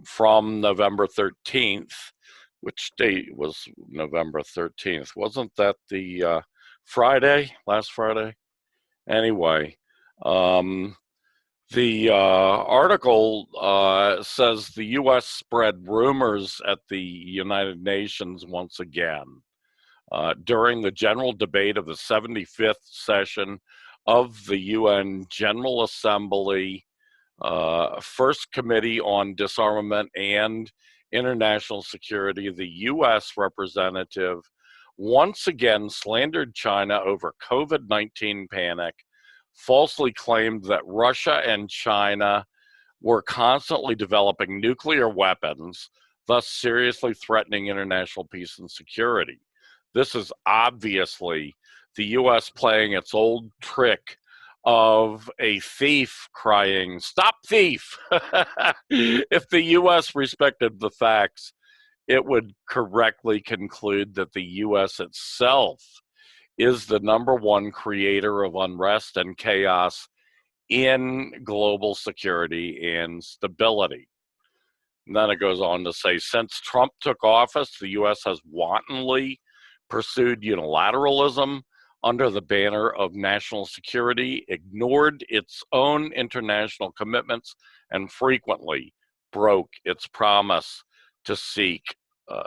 from November 13th. Which date was November 13th? Wasn't that the Friday, last Friday? Anyway, the article says the U.S. spread rumors at the United Nations once again during the general debate of the 75th session of the UN General Assembly, First Committee on Disarmament and International Security, the U.S. representative once again slandered China over COVID-19 panic, falsely claimed that Russia and China were constantly developing nuclear weapons, thus seriously threatening international peace and security. This is obviously the U.S. playing its old trick of a thief crying, "Stop thief!" If the U.S. respected the facts, it would correctly conclude that the U.S. itself is the #1 creator of unrest and chaos in global security and stability. And then it goes on to say, since Trump took office, the U.S. has wantonly pursued unilateralism under the banner of national security, ignored its own international commitments, and frequently broke its promise to seek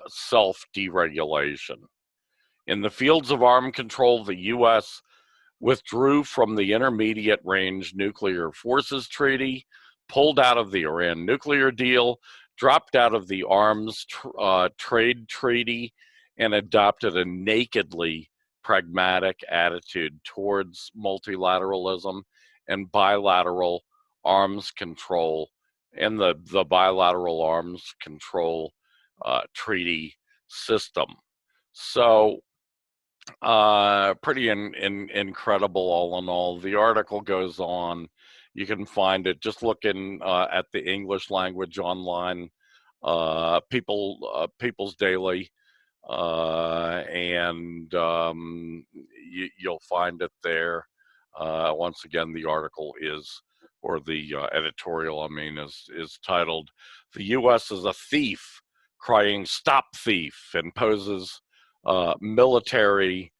self-deregulation. In the fields of arms control, the U.S. withdrew from the Intermediate Range Nuclear Forces Treaty, pulled out of the Iran nuclear deal, dropped out of the Arms Trade Treaty, and adopted a nakedly pragmatic attitude towards multilateralism and bilateral arms control and the bilateral arms control treaty system. So pretty incredible all in all. The article goes on. You can find it. Just looking at the English language online, People's Daily, and you'll find it there. Once again, the article is, or the editorial, I mean, is titled, "The U.S. is a thief crying stop thief and poses military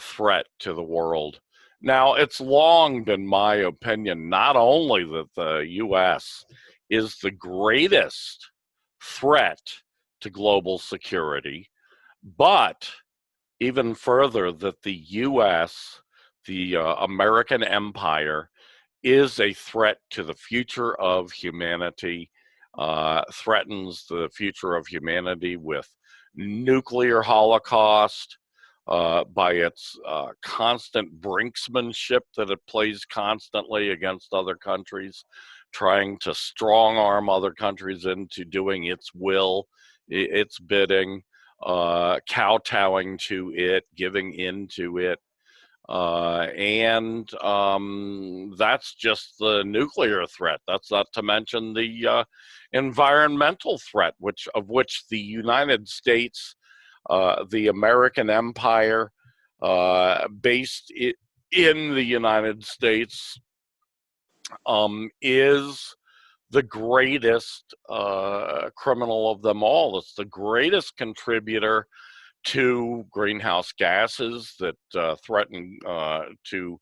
threat to the world." Now, it's long been my opinion, not only that the U.S. is the greatest threat to global security, but even further that the U.S., the American empire, is a threat to the future of humanity, threatens the future of humanity with nuclear holocaust, by its constant brinksmanship that it plays constantly against other countries, trying to strong arm other countries into doing its will, its bidding, kowtowing to it, giving in to it. And that's just the nuclear threat. That's not to mention the environmental threat, of which the United States, the American empire, based in the United States, is the greatest criminal of them all. It's the greatest contributor to greenhouse gases that threaten to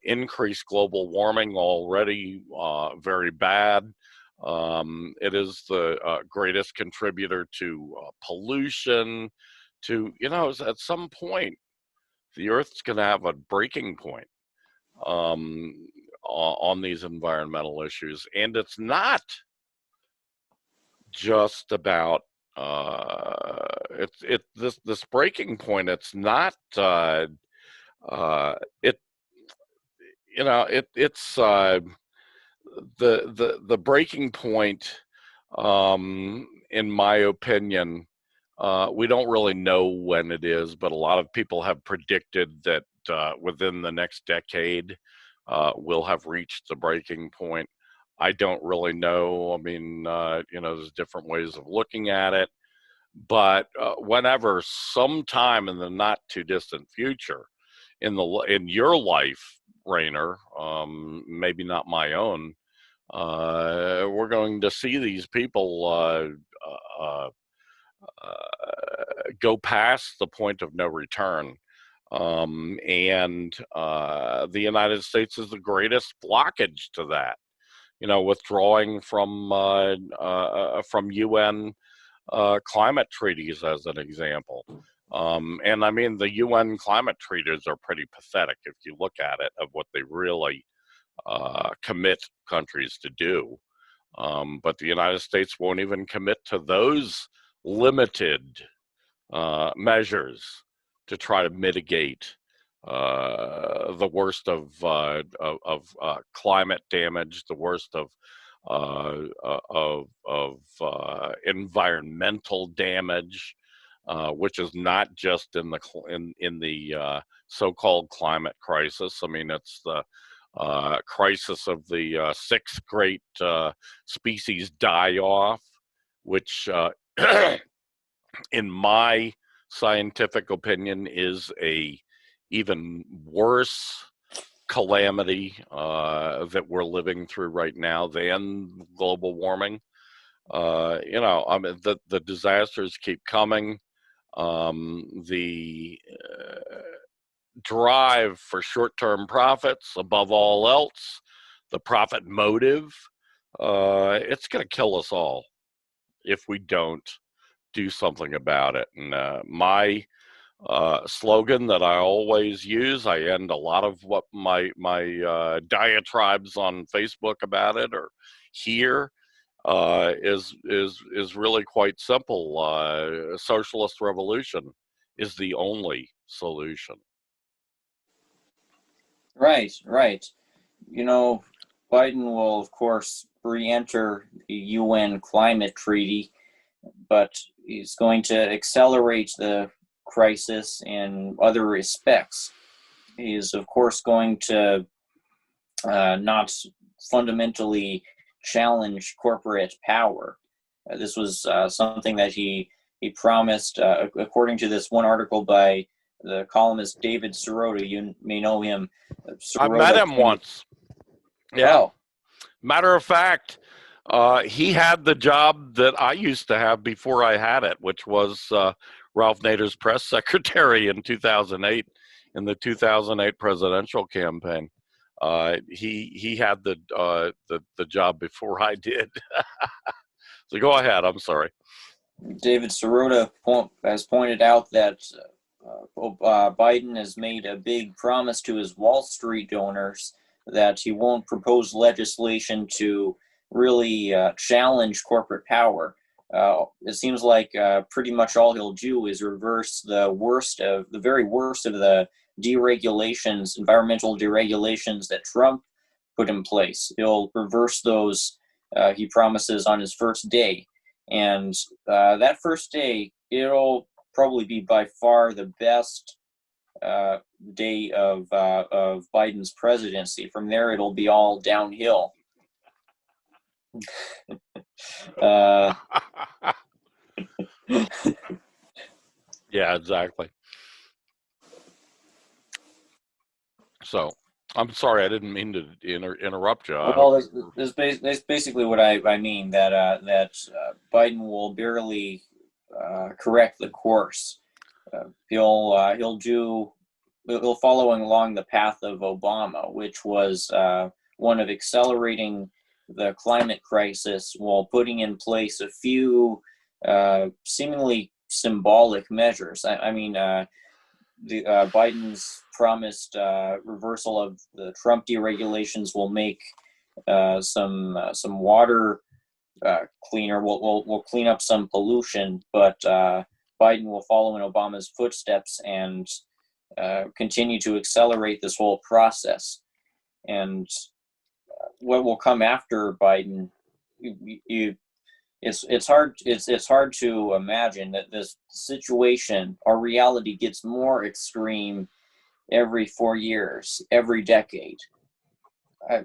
increase global warming, already very bad. It is the greatest contributor to pollution, to, at some point, the Earth's going to have a breaking point on these environmental issues. And it's not just about this breaking point. It's not it's the breaking point, in my opinion. We don't really know when it is, but a lot of people have predicted that within the next decade we'll have reached the breaking point. I don't really know. I mean, there's different ways of looking at it, but whenever, sometime in the not too distant future, in your life, Rainer, maybe not my own, we're going to see these people go past the point of no return. And the United States is the greatest blockage to that. Withdrawing from UN climate treaties, as an example. And I mean, the UN climate treaties are pretty pathetic if you look at it, of what they really commit countries to do. But the United States won't even commit to those limited measures to try to mitigate the worst of climate damage, the worst of environmental damage, which is not just in the so-called climate crisis. I mean, it's the crisis of the sixth great species die-off, which, in my scientific opinion, is a even worse calamity that we're living through right now than global warming. You know, I mean, the disasters keep coming. The drive for short-term profits above all else, the profit motive, it's going to kill us all if we don't do something about it. And my slogan that I always use, I end a lot of what my diatribes on Facebook about it or here, is really quite simple. Socialist revolution is the only solution. Right, right. You know, Biden will, of course, re-enter the UN climate treaty, but he's going to accelerate the crisis in other respects. He's, of course, going to not fundamentally challenge corporate power. This was something that he promised, according to this one article by the columnist David Sirota. You may know him. I met him once. Yeah. Oh. Matter of fact, he had the job that I used to have before I had it, which was Ralph Nader's press secretary in 2008, in the 2008 presidential campaign. He had the job before I did. So go ahead. I'm sorry. David Sirota has pointed out that Biden has made a big promise to his Wall Street donors that he won't propose legislation to really challenge corporate power. It seems like pretty much all he'll do is reverse the very worst of the deregulations, environmental deregulations that Trump put in place. He'll reverse those, he promises, on his first day. And that first day, it'll probably be by far the best day of Biden's presidency. From there, it'll be all downhill. Yeah, exactly. So, I'm sorry, I didn't mean to interrupt you. Well, that's basically what I mean. That Biden will barely correct the course. He'll follow along the path of Obama, which was one of accelerating the climate crisis while putting in place a few seemingly symbolic measures. I mean, Biden's promised reversal of the Trump deregulations will make some water cleaner. Will clean up some pollution, but Biden will follow in Obama's footsteps and continue to accelerate this whole process. And what will come after Biden, it's hard to imagine that this situation, our reality, gets more extreme every 4 years, every decade.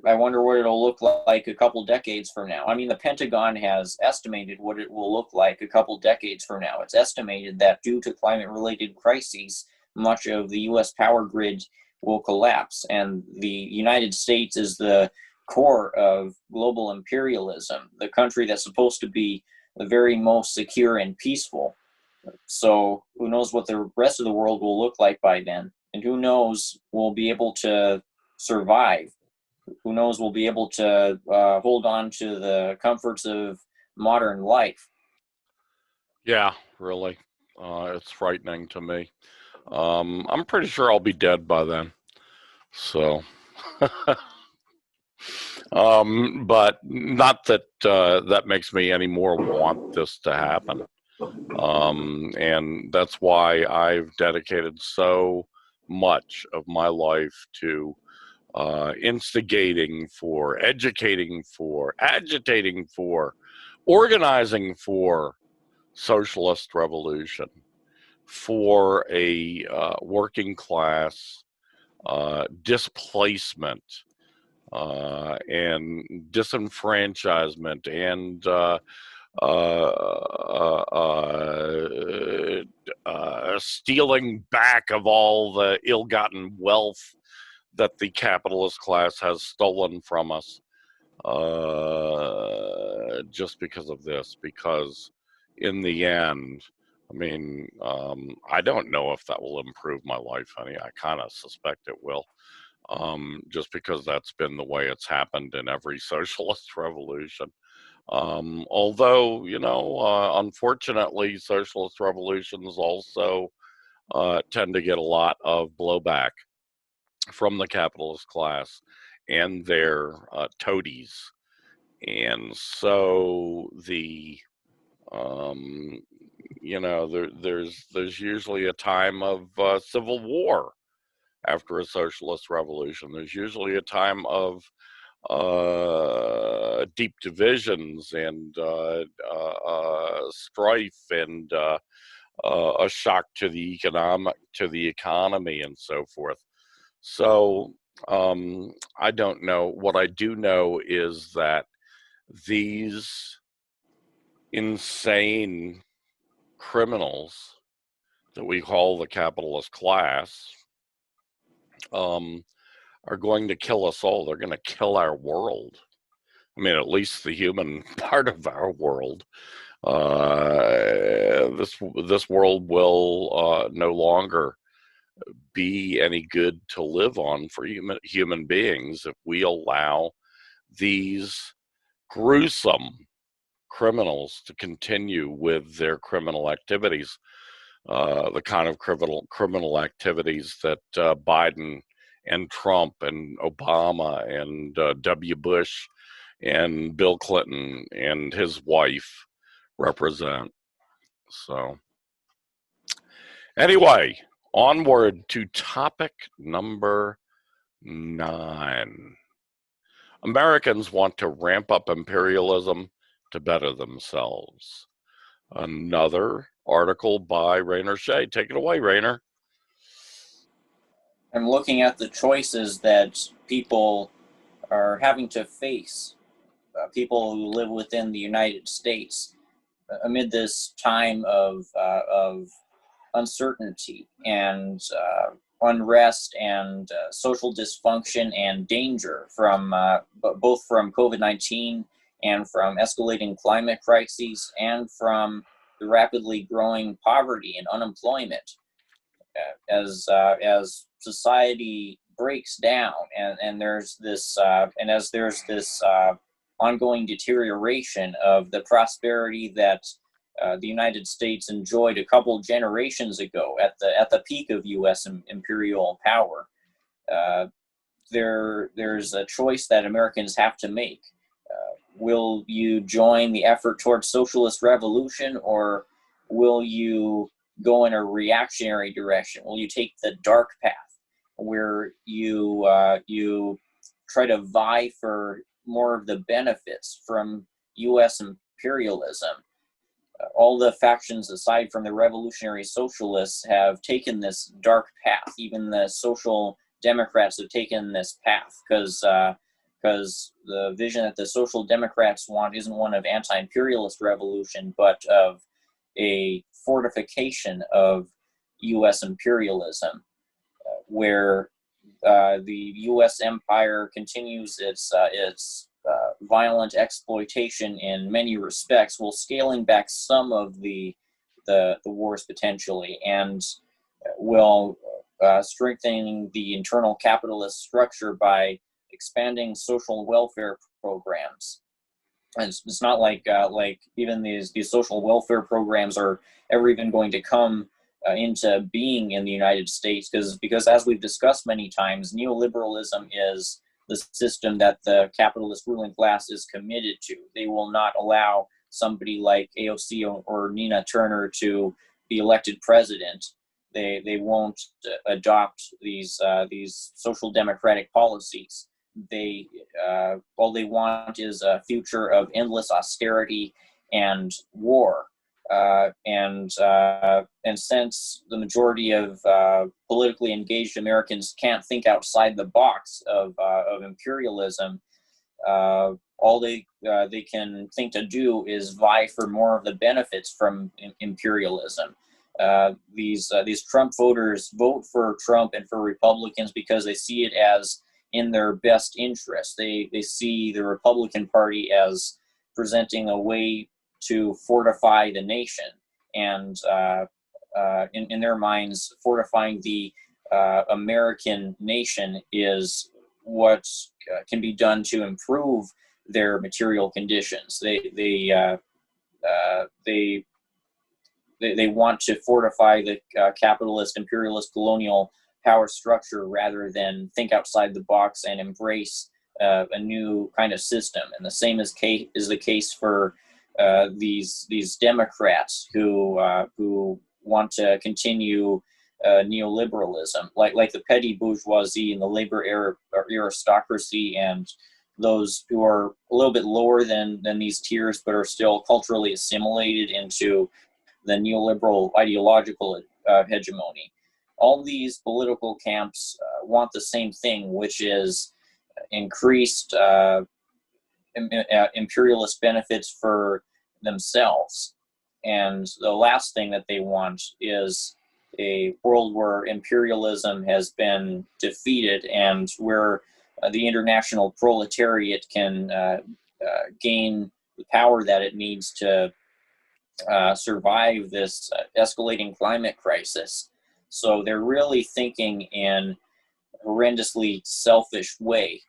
I wonder what it'll look like a couple decades from now. I mean, the Pentagon has estimated what it will look like a couple decades from now. It's estimated that due to climate-related crises, much of the U.S. power grid will collapse, and the United States is the core of global imperialism, the country that's supposed to be the very most secure and peaceful. So who knows what the rest of the world will look like by then, and who knows we'll be able to survive. Who knows we'll be able to hold on to the comforts of modern life. Yeah, really. It's frightening to me. I'm pretty sure I'll be dead by then. So, but not that that makes me any more want this to happen. And that's why I've dedicated so much of my life to instigating for, educating for, agitating for, organizing for socialist revolution, for a working class displacement and disenfranchisement and stealing back of all the ill-gotten wealth that the capitalist class has stolen from us just because of this. Because in the end, I mean, I don't know if that will improve my life any. I kind of suspect it will, just because that's been the way it's happened in every socialist revolution. Although, you know, unfortunately, socialist revolutions also tend to get a lot of blowback from the capitalist class and their toadies. And so the, you know, there's usually a time of civil war after a socialist revolution. There's usually a time of deep divisions and strife and a shock to the economy and so forth. So I don't know. What I do know is that these insane criminals that we call the capitalist class are going to kill us all. They're going to kill our world. I mean, at least the human part of our world. This world will no longer be any good to live on for human beings if we allow these gruesome criminals to continue with their criminal activities, the kind of criminal activities that Biden and Trump and Obama and W. Bush and Bill Clinton and his wife represent. So anyway, onward to topic number 9. Americans want to ramp up imperialism to better themselves. Another article by Rainer Shea. Take it away, Rainer. I'm looking at the choices that people are having to face, people who live within the United States, amid this time of uncertainty and unrest and social dysfunction and danger from both from COVID-19 and from escalating climate crises and from the rapidly growing poverty and unemployment. As society breaks down and there's this as there's this ongoing deterioration of the prosperity that the United States enjoyed a couple generations ago at the peak of U.S. imperial power, there's a choice that Americans have to make. Will you join the effort towards socialist revolution, or will you go in a reactionary direction? Will you take the dark path, where you try to vie for more of the benefits from U.S. imperialism? All the factions aside from the revolutionary socialists have taken this dark path. Even the social democrats have taken this path because the vision that the social democrats want isn't one of anti-imperialist revolution, but of a fortification of U.S. imperialism, where the U.S. empire continues its violent exploitation in many respects, while scaling back some of the wars potentially, and will strengthening the internal capitalist structure by expanding social welfare programs. it's not like even these social welfare programs are ever even going to come into being in the United States, because as we've discussed many times, neoliberalism is the system that the capitalist ruling class is committed to. They will not allow somebody like AOC or Nina Turner to be elected president. They won't adopt these social democratic policies. All they want is a future of endless austerity and war. And since the majority of politically engaged Americans can't think outside the box of imperialism, all they can think to do is vie for more of the benefits from imperialism. These Trump voters vote for Trump and for Republicans because they see it as in their best interest. They see the Republican Party as presenting a way to fortify the nation, and in their minds, fortifying the American nation is what can be done to improve their material conditions. They want to fortify the capitalist, imperialist, colonial power structure rather than think outside the box and embrace a new kind of system. And the same is the case for these Democrats who want to continue neoliberalism, like the petty bourgeoisie and the labor aristocracy, and those who are a little bit lower than these tiers but are still culturally assimilated into the neoliberal ideological hegemony. All these political camps want the same thing, which is increased imperialist benefits for themselves. And the last thing that they want is a world where imperialism has been defeated and where the international proletariat can gain the power that it needs to survive this escalating climate crisis. So they're really thinking in a horrendously selfish way,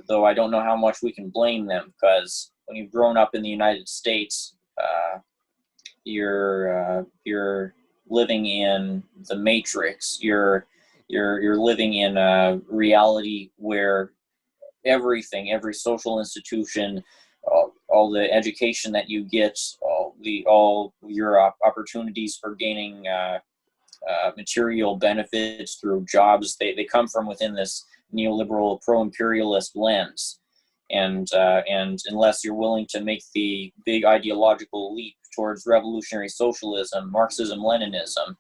though I don't know how much we can blame them, because when you've grown up in the United States, you're living in the Matrix. You're living in a reality where every social institution, all the education that you get, all your opportunities for gaining material benefits through jobs, they come from within this neoliberal pro-imperialist lens. And unless you're willing to make the big ideological leap towards revolutionary socialism, Marxism, Leninism,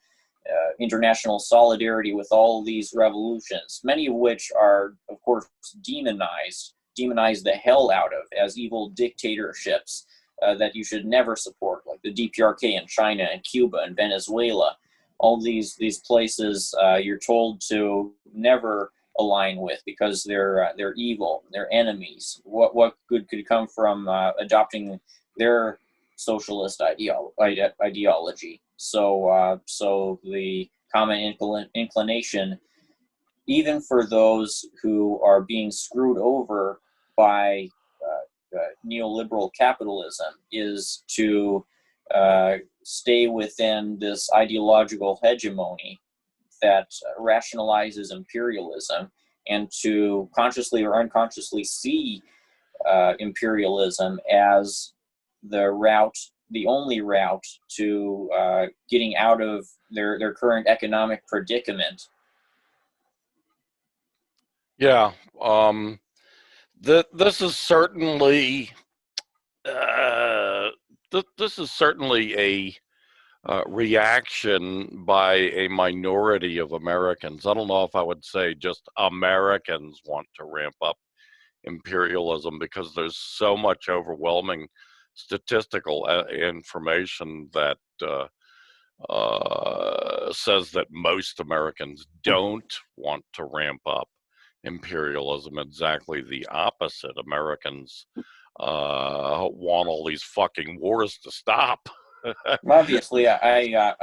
international solidarity with all these revolutions, many of which are, of course, demonized the hell out of as evil dictatorships that you should never support, like the DPRK in China and Cuba and Venezuela. All these places you're told to never align with because they're evil, they're enemies. What good could come from adopting their socialist ideology? So the common inclination, even for those who are being screwed over by neoliberal capitalism, is to stay within this ideological hegemony that rationalizes imperialism, and to consciously or unconsciously see imperialism as the only route to getting out of their current economic predicament. Yeah, this is certainly a reaction by a minority of Americans. I don't know if I would say just Americans want to ramp up imperialism, because there's so much overwhelming statistical information that says that most Americans don't want to ramp up imperialism. Exactly the opposite. Americans want all these fucking wars to stop. Obviously, I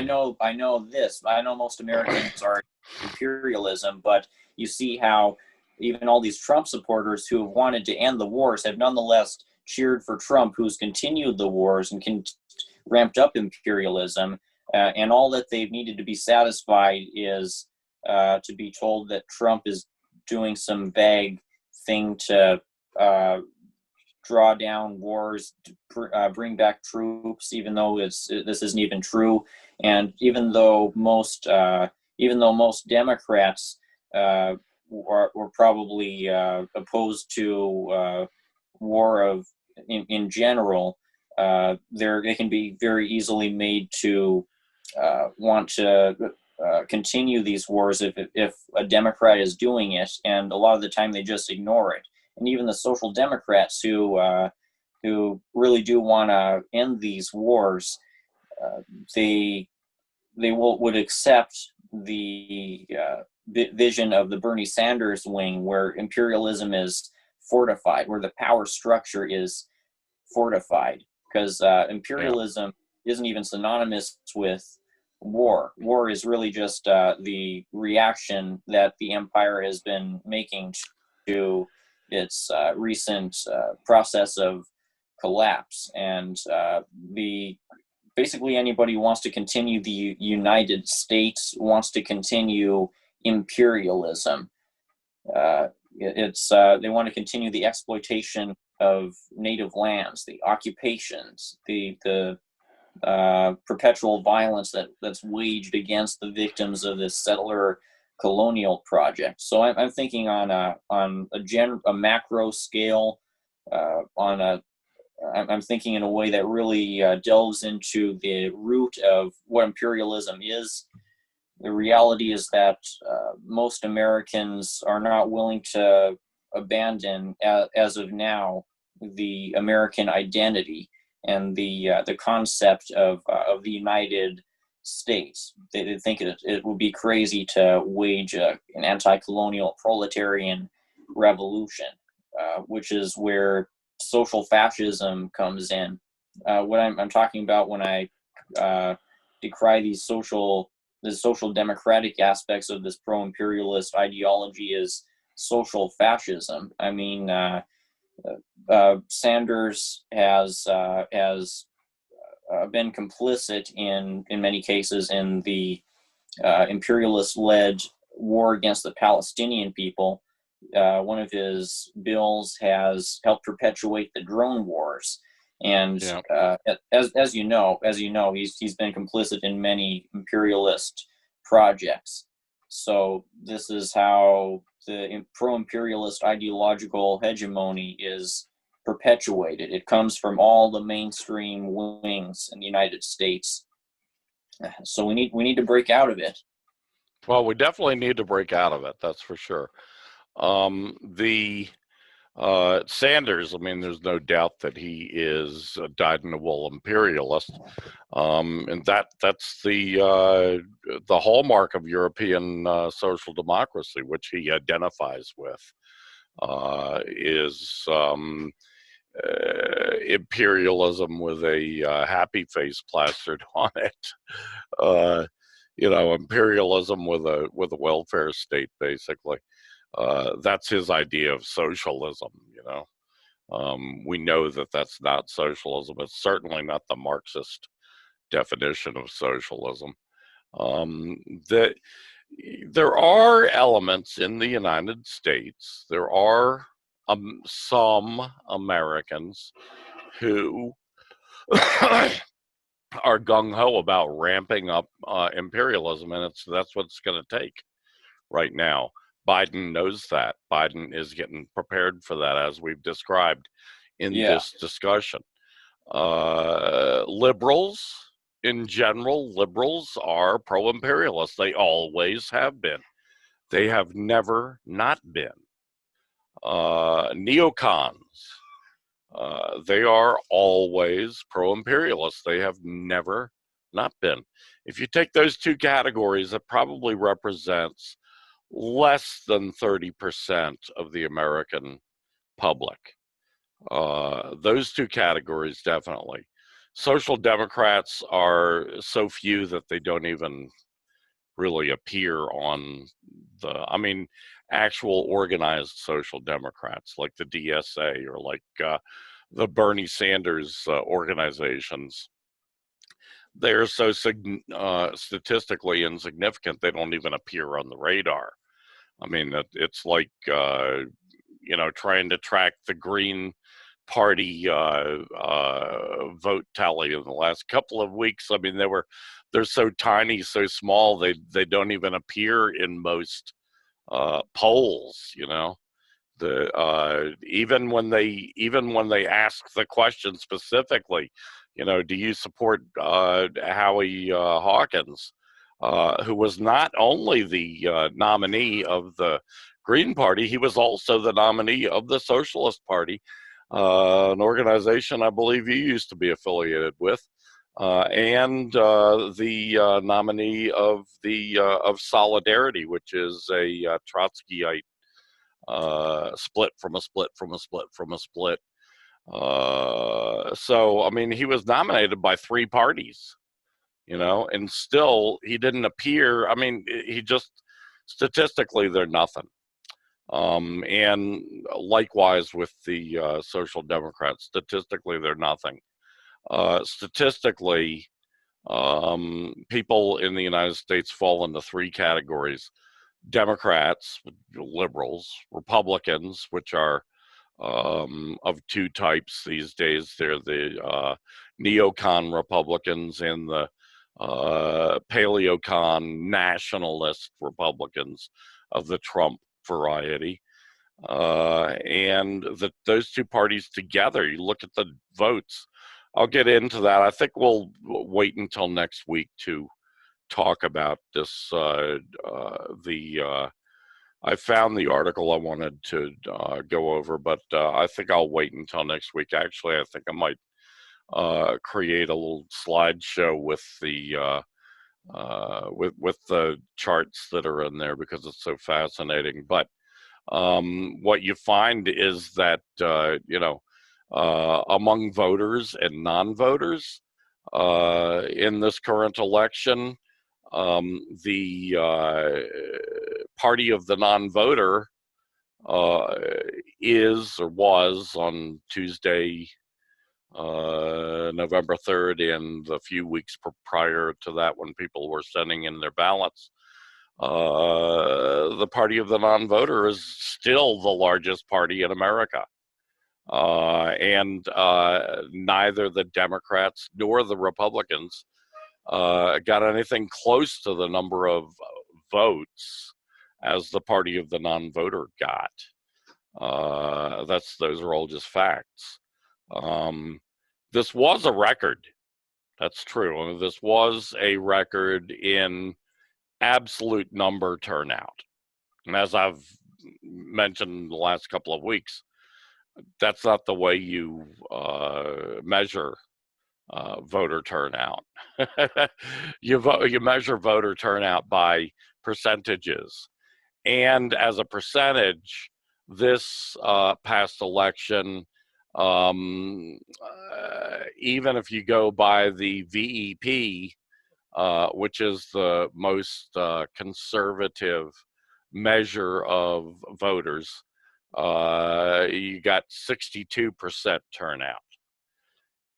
know this. I know most Americans are imperialism, but you see how even all these Trump supporters who have wanted to end the wars have nonetheless cheered for Trump, who's continued the wars and ramped up imperialism. And all that they've needed to be satisfied is to be told that Trump is doing some vague thing to draw down wars, bring back troops, even though this isn't even true. And even though most Democrats were probably opposed to war in general, they can be very easily made to want to continue these wars if a Democrat is doing it, and a lot of the time they just ignore it. And even the Social Democrats who really do want to end these wars, they would accept the vision of the Bernie Sanders wing, where imperialism is fortified, where the power structure is fortified, because imperialism isn't even synonymous with war. War is really just the reaction that the empire has been making to its recent process of collapse. And basically anybody who wants to continue the United States wants to continue imperialism. They want to continue the exploitation of native lands, the occupations, the perpetual violence that's waged against the victims of this settler colonial project. So I'm thinking on a macro scale, I'm thinking in a way that really delves into the root of what imperialism is. The reality is that most Americans are not willing to abandon, as of now, the American identity and the concept of the United States. They think it would be crazy to wage an anti-colonial proletarian revolution, which is where social fascism comes in. What I'm talking about when I decry these social democratic aspects of this pro-imperialist ideology is social fascism. I mean, Sanders has been complicit in many cases in the imperialist-led war against the Palestinian people. One of his bills has helped perpetuate the drone wars, and as you know, he's been complicit in many imperialist projects. So this is how the pro-imperialist ideological hegemony is perpetuated. It comes from all the mainstream wings in the United States. So we need to break out of it. Well, we definitely need to break out of it. That's for sure. Sanders, I mean, there's no doubt that he is a dyed-in-the-wool imperialist, and that's the hallmark of European social democracy, which he identifies with, is imperialism with a happy face plastered on it. Imperialism with a welfare state, basically. That's his idea of socialism. We know that that's not socialism. It's certainly not the Marxist definition of socialism. That there are elements in the United States. There are some Americans who are gung-ho about ramping up imperialism, and that's what it's going to take right now. Biden knows that. Biden is getting prepared for that, as we've described in this discussion. Liberals, in general, liberals are pro-imperialist. They always have been. They have never not been. Neocons, they are always pro-imperialist. They have never not been. If you take those two categories, it probably represents less than 30% of the American public. Those two categories, definitely. Social Democrats are so few that they don't even really appear on actual organized Social Democrats like the DSA or like the Bernie Sanders organizations. They're so statistically insignificant, they don't even appear on the radar. I mean, it's like, trying to track the Green Party vote tally in the last couple of weeks. I mean, they're so tiny, so small, they don't even appear in most polls. Even when they ask the question specifically, do you support Howie Hawkins, who was not only the nominee of the Green Party, he was also the nominee of the Socialist Party, an organization I believe you used to be affiliated with, and the nominee of Solidarity, which is a Trotskyite split from a split from a split from a split. So, I mean, he was nominated by 3 parties, and still he didn't appear. I mean, he just, statistically, they're nothing. And likewise with the Social Democrats, statistically, they're nothing. Statistically, people in the United States fall into 3 categories: Democrats, liberals; Republicans, which are of 2 types these days. They're the neocon Republicans and the paleocon nationalist Republicans of the Trump variety. And those 2 parties together, you look at the votes. I'll get into that. I think we'll wait until next week to talk about this. I found the article I wanted to go over, but I think I'll wait until next week. Actually, I think I might create a little slideshow with the with the charts that are in there, because it's so fascinating. But what you find is that among voters and non-voters in this current election, the party of the non-voter is, or was on Tuesday, November 3rd, and a few weeks prior to that, when people were sending in their ballots, the party of the non-voter is still the largest party in America. And neither the Democrats nor the Republicans got anything close to the number of votes as the party of the non-voter got. Those are all just facts. This was a record. That's true. I mean, this was a record in absolute number turnout. And as I've mentioned the last couple of weeks, that's not the way you measure voter turnout. You measure voter turnout by percentages. And as a percentage, this past election, even if you go by the VEP, which is the most conservative measure of voters, you got 62% turnout.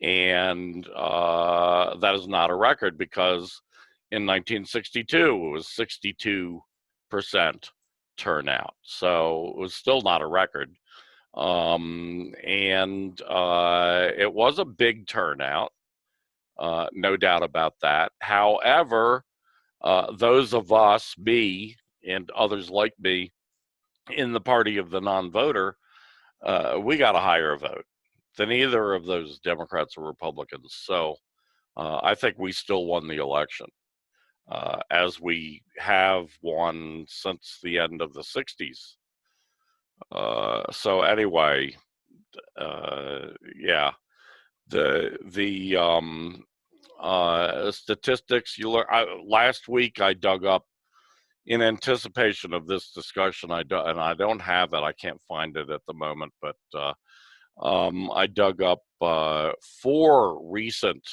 And that is not a record, because in 1962 it was 62% turnout. So it was still not a record. And it was a big turnout, no doubt about that. However, those of us, me and others like me, in the party of the non-voter, we got a higher vote than either of those Democrats or Republicans. So I think we still won the election, as we have won since the end of the 60s. So anyway, yeah, the statistics you learn. Last week I dug up, in anticipation of this discussion, and I don't have it. I can't find it at the moment, but I dug up 4 recent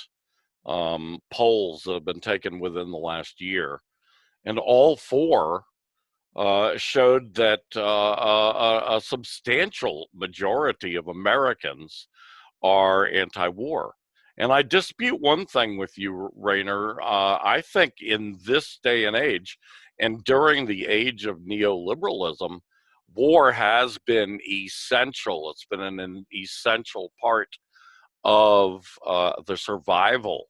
polls that have been taken within the last year, and all 4 showed that a substantial majority of Americans are anti-war. And I dispute one thing with you, Rainer. I think in this day and age, and during the age of neoliberalism, war has been essential. It's been an essential part of the survival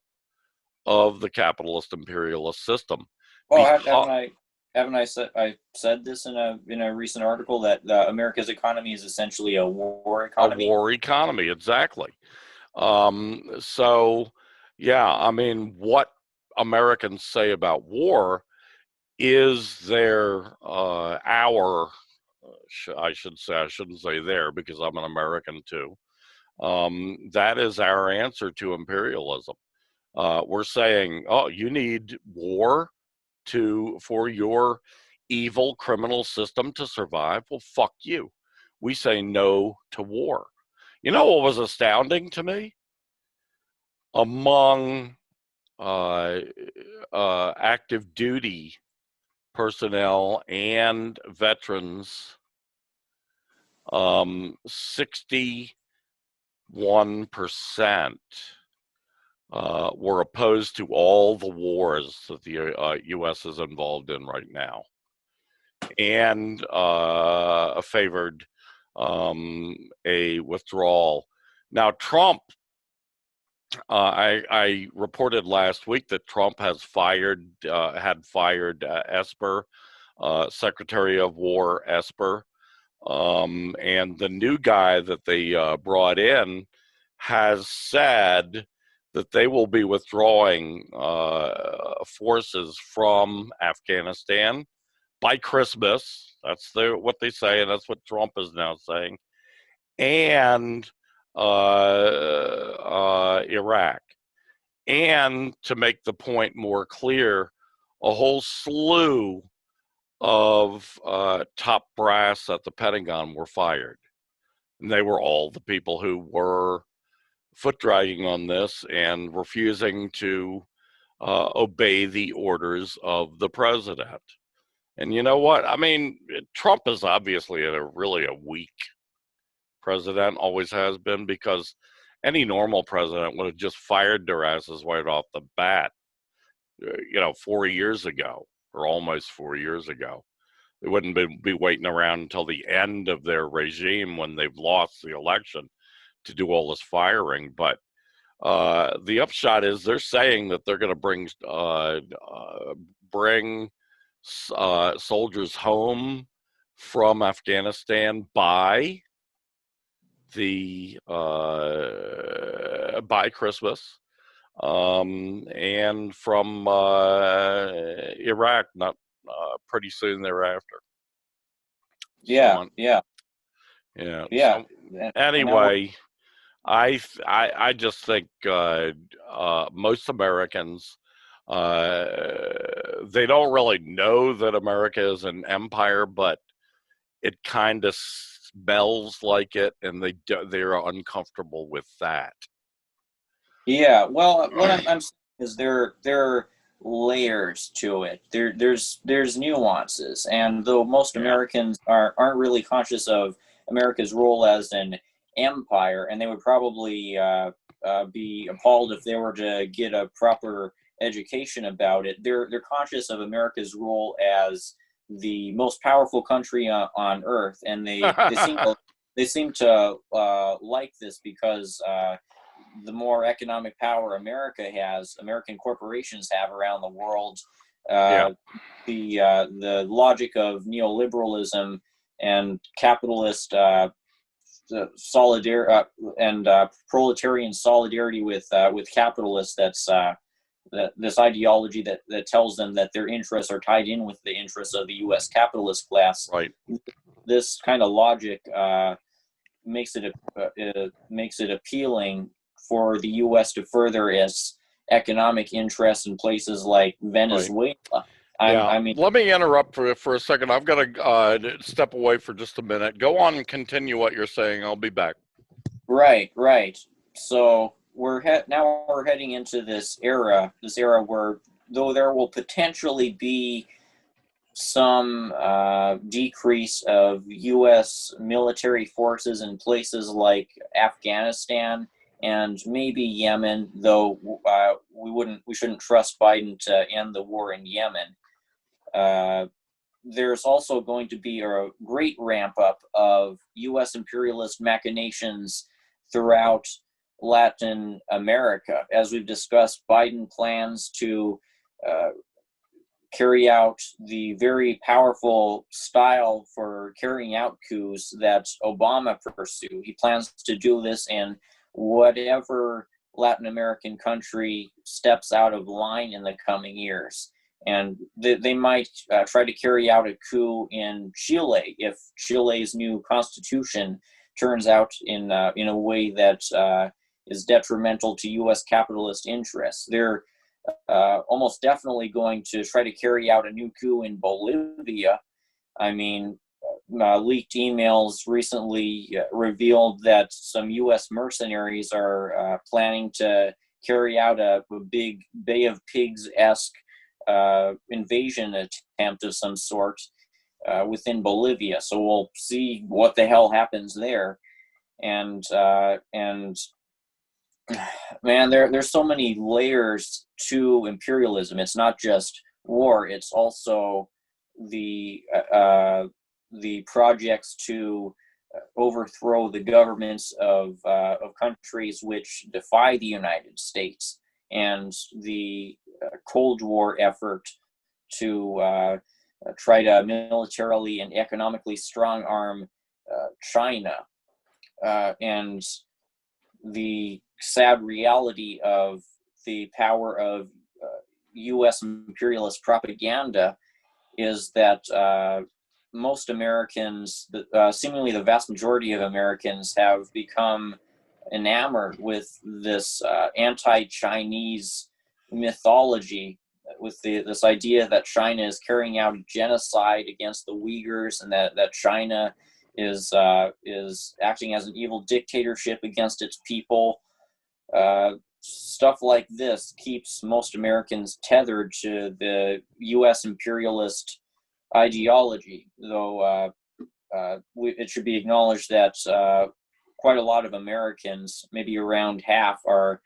of the capitalist imperialist system. Well, haven't I said this in a recent article that America's economy is essentially a war economy? A war economy, exactly. So, yeah, I mean, what Americans say about war is their I should say, I shouldn't say there because I'm an American too. That is our answer to imperialism. We're saying, oh, you need war for your evil criminal system to survive. Well, fuck you. We say no to war. You know what was astounding to me? Among active duty personnel and veterans, 61% were opposed to all the wars that the U.S. is involved in right now, and favored a withdrawal. Now, Trump, I reported last week that Trump had fired Esper, Secretary of War Esper, and the new guy that they brought in has said that they will be withdrawing forces from Afghanistan by Christmas. That's what they say, and that's what Trump is now saying. And Iraq. And to make the point more clear, a whole slew of top brass at the Pentagon were fired. And they were all the people who were foot dragging on this and refusing to obey the orders of the president. And you know what? I mean, Trump is obviously really a weak president, always has been, because any normal president would have just fired their asses right off the bat, 4 years ago, or almost 4 years ago. They wouldn't be waiting around until the end of their regime when they've lost the election to do all this firing. But the upshot is they're saying that they're going to bring soldiers home from Afghanistan by Christmas, and from Iraq not pretty soon thereafter. Yeah. So, anyway, I just think most Americans, they don't really know that America is an empire, but it kind of smells like it, and they're uncomfortable with that. Yeah, well, what I'm saying is there are layers to it. There's nuances, and though most Americans aren't really conscious of America's role as an empire, and they would probably be appalled if they were to get a proper education about it. They're conscious of America's role as the most powerful country on earth, and they seem to like this because the more economic power American corporations have around the world, the logic of neoliberalism and capitalist solidarity and proletarian solidarity with capitalists. That's this ideology that tells them that their interests are tied in with the interests of the U.S. capitalist class. Right. This kind of logic makes it appealing for the U.S. to further its economic interests in places like Venezuela. Right. I mean, let me interrupt for a second. I've got to step away for just a minute. Go on and continue what you're saying. I'll be back. Right. So now we're heading into this era where, though there will potentially be some decrease of U.S. military forces in places like Afghanistan and maybe Yemen, though we shouldn't trust Biden to end the war in Yemen. There's also going to be a great ramp up of U.S. imperialist machinations throughout Latin America. As we've discussed, Biden plans to carry out the very powerful style for carrying out coups that Obama pursued. He plans to do this in whatever Latin American country steps out of line in the coming years. And they might try to carry out a coup in Chile if Chile's new constitution turns out in a way that is detrimental to U.S. capitalist interests. They're almost definitely going to try to carry out a new coup in Bolivia. I mean, leaked emails recently revealed that some U.S. mercenaries are planning to carry out a big Bay of Pigs-esque invasion attempt of some sort within Bolivia. So we'll see what the hell happens there. And man, there's so many layers to imperialism. It's not just war. It's also the projects to overthrow the governments of countries which defy the United States, and the Cold War effort to try to militarily and economically strong arm China, and the sad reality of the power of U.S. imperialist propaganda is that most Americans, seemingly the vast majority of Americans, have become enamored with this anti-Chinese mythology, with this idea that China is carrying out genocide against the Uyghurs, and that China is acting as an evil dictatorship against its people. Stuff like this keeps most Americans tethered to the U.S. imperialist ideology, though it should be acknowledged that quite a lot of Americans, maybe around half, are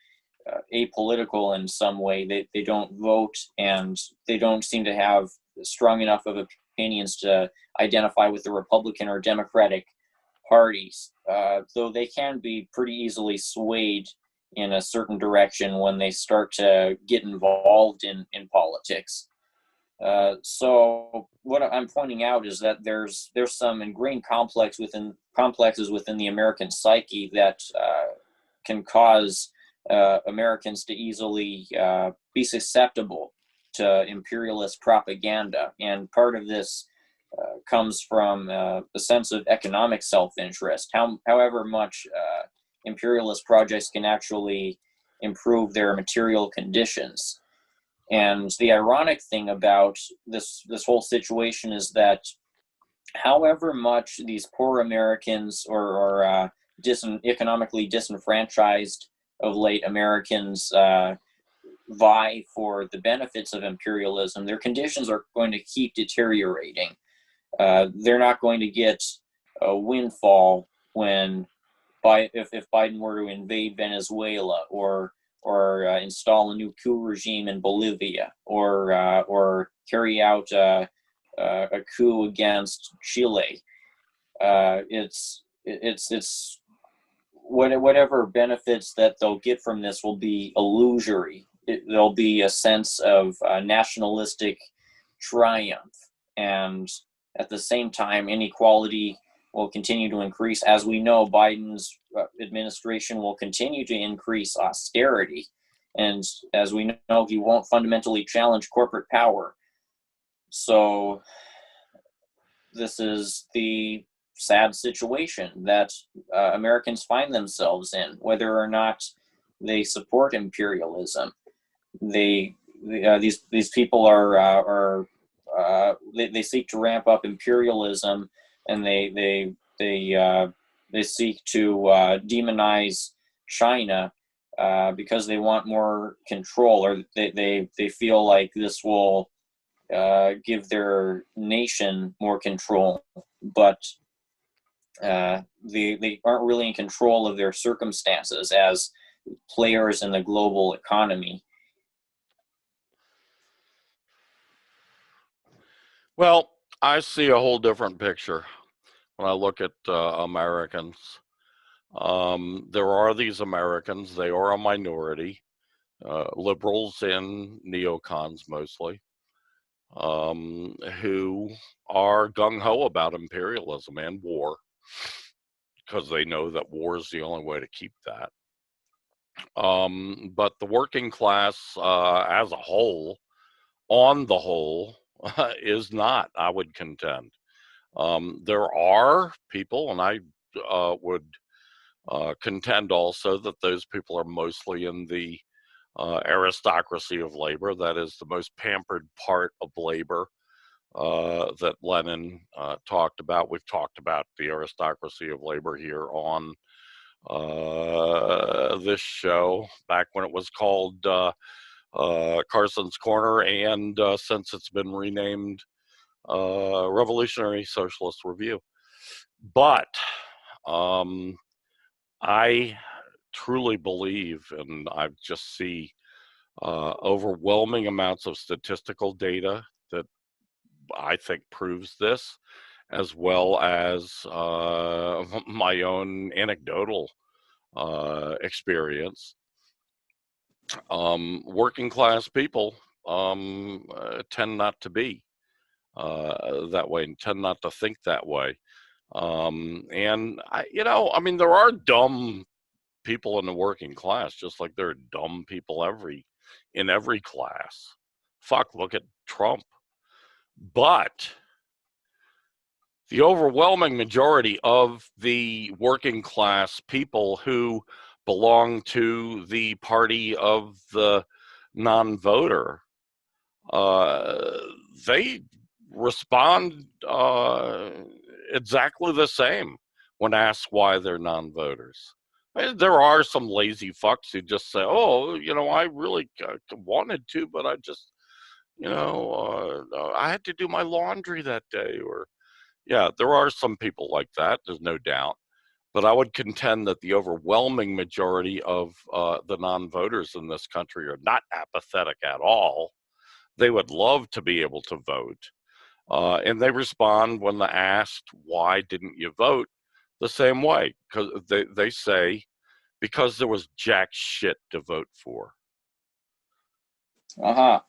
apolitical in some way. They don't vote, and they don't seem to have strong enough of opinions to identify with the Republican or Democratic parties, though they can be pretty easily swayed in a certain direction when they start to get involved in politics. So what I'm pointing out is that there's some ingrained complexes within the American psyche that can cause Americans to easily be susceptible to imperialist propaganda. And part of this comes from a sense of economic self-interest. However much imperialist projects can actually improve their material conditions. And the ironic thing about this whole situation is that however much these poor Americans or economically disenfranchised of late Americans vie for the benefits of imperialism, their conditions are going to keep deteriorating. They're not going to get a windfall if Biden were to invade Venezuela or install a new coup regime in Bolivia, or carry out a coup against Chile. It's whatever benefits that they'll get from this will be illusory. There'll be a sense of nationalistic triumph, and at the same time, inequality will continue to increase. As we know, Biden's administration will continue to increase austerity. And as we know, he won't fundamentally challenge corporate power. So this is the sad situation that Americans find themselves in, whether or not they support imperialism. These people they seek to ramp up imperialism, and they seek to demonize China because they want more control, or they feel like this will give their nation more control, but they aren't really in control of their circumstances, as players in the global economy? Well, I see a whole different picture when I look at Americans. There are these Americans, they are a minority, liberals and neocons mostly, who are gung-ho about imperialism and war, because they know that war is the only way to keep that. But the working class as a whole, on the whole, is not, I would contend. There are people, and I would contend also that those people are mostly in the aristocracy of labor, that is the most pampered part of labor that Lenin talked about. We've talked about the aristocracy of labor here on this show back when it was called Carson's Corner, and since it's been renamed Revolutionary Socialist Review. But I truly believe, and I just see overwhelming amounts of statistical data that I think proves this, as well as my own anecdotal experience. Working class people tend not to be that way, and tend not to think that way. And I mean, there are dumb people in the working class, just like there are dumb people in every class. Fuck, look at Trump. But the overwhelming majority of the working class people who belong to the party of the non-voter, they respond exactly the same when asked why they're non-voters. There are some lazy fucks who just say, oh, I really wanted to, but I just, I had to do my laundry that day. Or, yeah, there are some people like that, there's no doubt. But I would contend that the overwhelming majority of the non-voters in this country are not apathetic at all. They would love to be able to vote. And they respond when they're asked, why didn't you vote, the same way. Because they say, because there was jack shit to vote for. Uh-huh.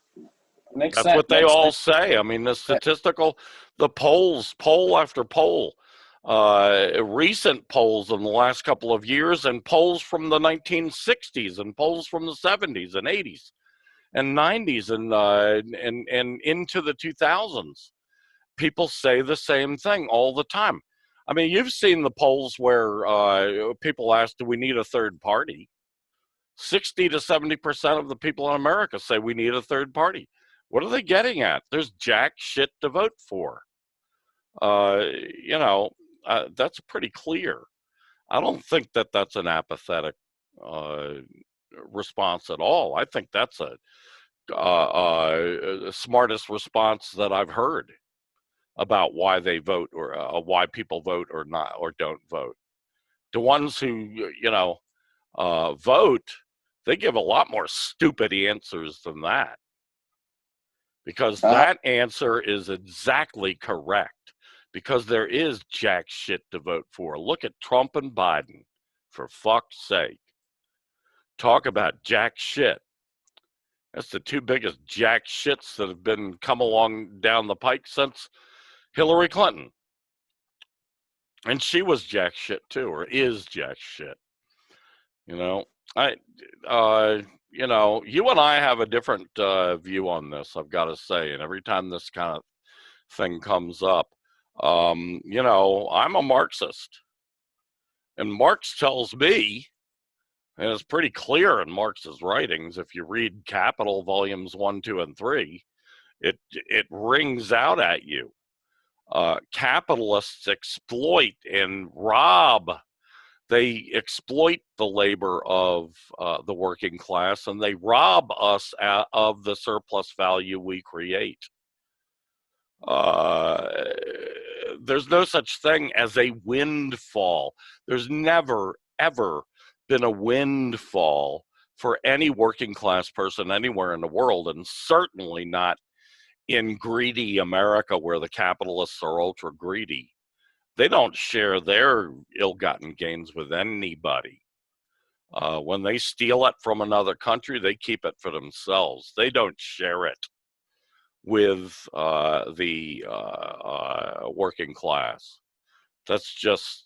Makes That's sense. what they all say. I mean, the polls, poll after poll, recent polls in the last couple of years, and polls from the 1960s, and polls from the 70s and 80s and 90s, and into the 2000s. People say the same thing all the time. I mean, you've seen the polls where people ask, do we need a third party? 60 to 70% of the people in America say we need a third party. What are they getting at? There's jack shit to vote for. That's pretty clear. I don't think that that's an apathetic response at all. I think that's a smartest response that I've heard about why they vote, or why people vote or not, or don't vote. The ones who, vote, they give a lot more stupid answers than that. Because that answer is exactly correct. Because there is jack shit to vote for. Look at Trump and Biden, for fuck's sake. Talk about jack shit. That's the two biggest jack shits that have been come along down the pike since Hillary Clinton. And she was jack shit too, or is jack shit. You and I have a different view on this, I've got to say. And every time this kind of thing comes up, I'm a Marxist. And Marx tells me, and it's pretty clear in Marx's writings, if you read Capital volumes 1, 2, and 3, it rings out at you. Capitalists exploit and rob. They exploit the labor of the working class, and they rob us of the surplus value we create. There's no such thing as a windfall. There's never, ever been a windfall for any working class person anywhere in the world, and certainly not in greedy America where the capitalists are ultra greedy. They don't share their ill-gotten gains with anybody. When they steal it from another country, they keep it for themselves. They don't share it with the working class. That's just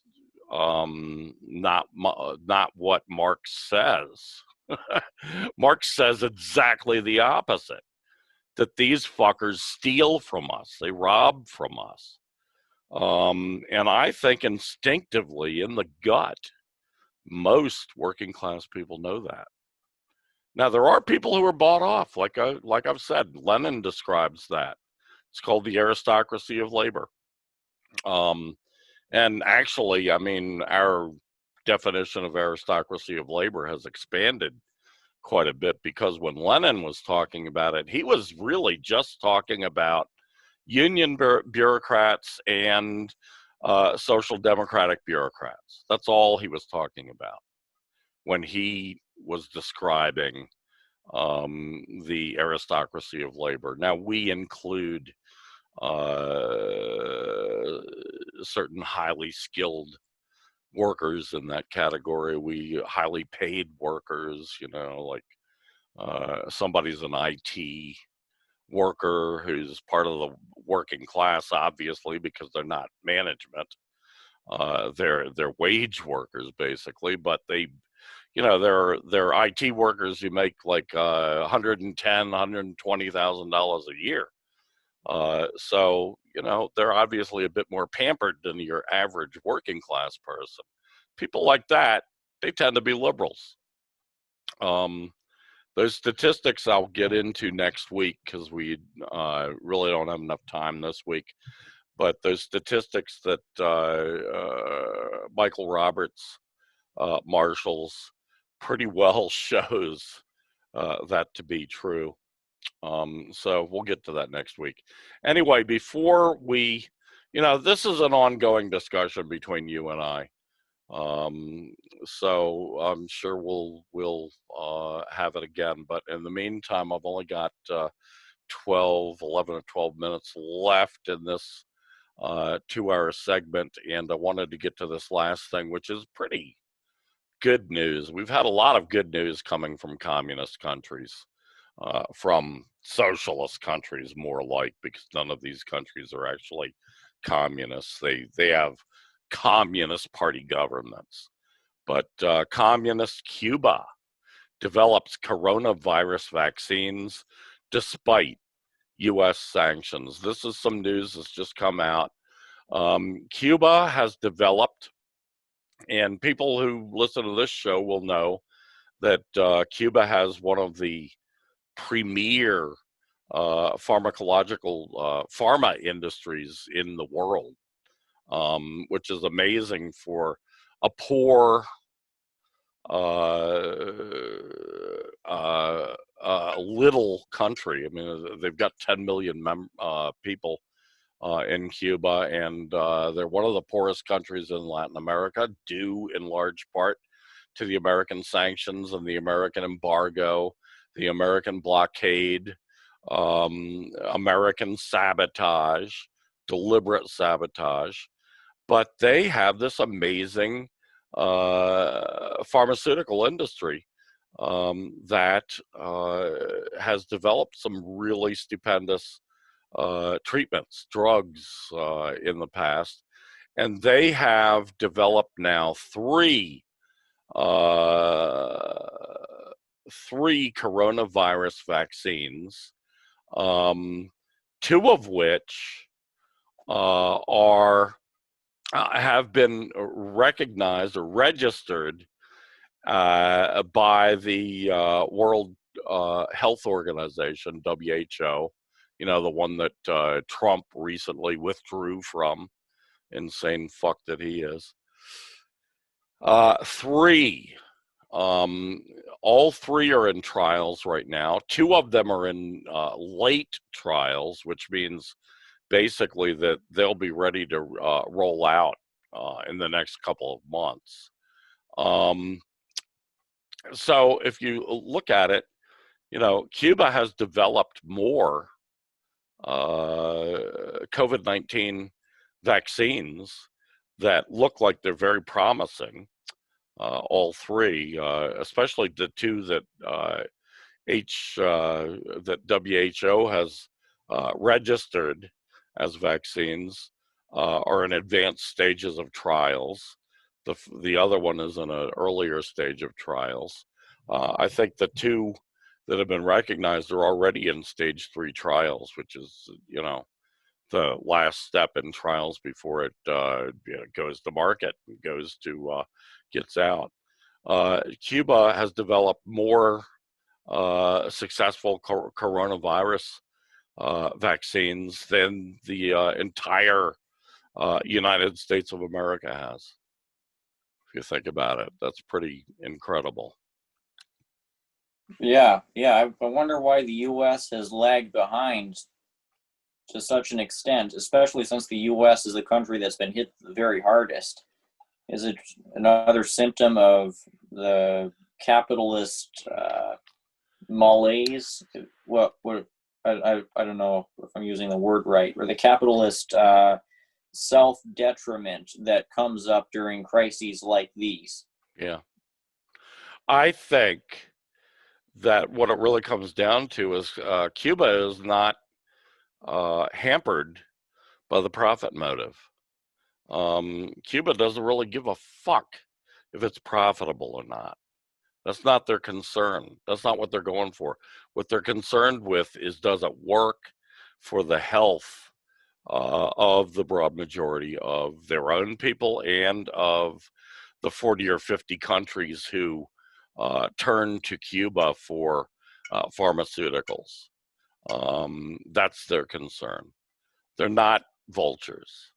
not what Marx says. Marx says exactly the opposite, that these fuckers steal from us. They rob from us. And I think instinctively in the gut, most working class people know that. Now, there are people who are bought off, like I've said. Lenin describes that. It's called the aristocracy of labor. And actually, I mean, our definition of aristocracy of labor has expanded quite a bit, because when Lenin was talking about it, he was really just talking about union bureaucrats and social democratic bureaucrats. That's all he was talking about when he was describing the aristocracy of labor. Now, we include certain highly skilled workers in that category. We highly paid workers, you know, like somebody's an IT worker who's part of the working class, obviously, because they're not management. They're wage workers basically, but they, you know, they're IT workers who make like $110,000, $120,000 a year. So, you know, they're obviously a bit more pampered than your average working class person. People like that, they tend to be liberals. Those statistics I'll get into next week, because we really don't have enough time this week. But those statistics that Michael Roberts marshals pretty well shows that to be true. So we'll get to that next week. Anyway, before we, you know, this is an ongoing discussion between you and I. So I'm sure we'll have it again. But in the meantime, I've only got 11 or 12 minutes left in this 2-hour segment. And I wanted to get to this last thing, which is pretty good news. We've had a lot of good news coming from communist countries. From socialist countries, more like, because none of these countries are actually communists. They have communist party governments. But communist Cuba develops coronavirus vaccines despite U.S. sanctions. This is some news that's just come out. Cuba has developed, and people who listen to this show will know that Cuba has one of the premier pharmacological pharma industries in the world, which is amazing for a poor little country. I mean, they've got 10 million people in Cuba, and they're one of the poorest countries in Latin America, due in large part to the American sanctions and the American embargo, the American blockade, American sabotage, deliberate sabotage. But they have this amazing pharmaceutical industry that has developed some really stupendous treatments, drugs in the past. And they have developed now three coronavirus vaccines, two of which have been recognized or registered by the World Health Organization, WHO, you know, the one that Trump recently withdrew from. Insane fuck that he is. All three are in trials right now. Two of them are in late trials, which means basically that they'll be ready to roll out in the next couple of months. So if you look at it, you know, Cuba has developed more COVID-19 vaccines that look like they're very promising. All three, especially the two that that WHO has registered as vaccines, are in advanced stages of trials. The other one is in an earlier stage of trials. I think the two that have been recognized are already in stage 3 trials, which is, you know, the last step in trials before it goes to market, gets out. Cuba has developed more successful coronavirus vaccines than the entire United States of America has. If you think about it, that's pretty incredible. Yeah. I wonder why the U.S. has lagged behind to such an extent, especially since the U.S. is the country that's been hit the very hardest. Is it another symptom of the capitalist malaise? What I don't know if I'm using the word right, or the capitalist self-detriment that comes up during crises like these. Yeah. I think that what it really comes down to is Cuba is not hampered by the profit motive. Cuba doesn't really give a fuck if it's profitable or not. That's not their concern. That's not what they're going for. What they're concerned with is, does it work for the health of the broad majority of their own people and of the 40 or 50 countries who turn to Cuba for pharmaceuticals. That's their concern. They're not vultures.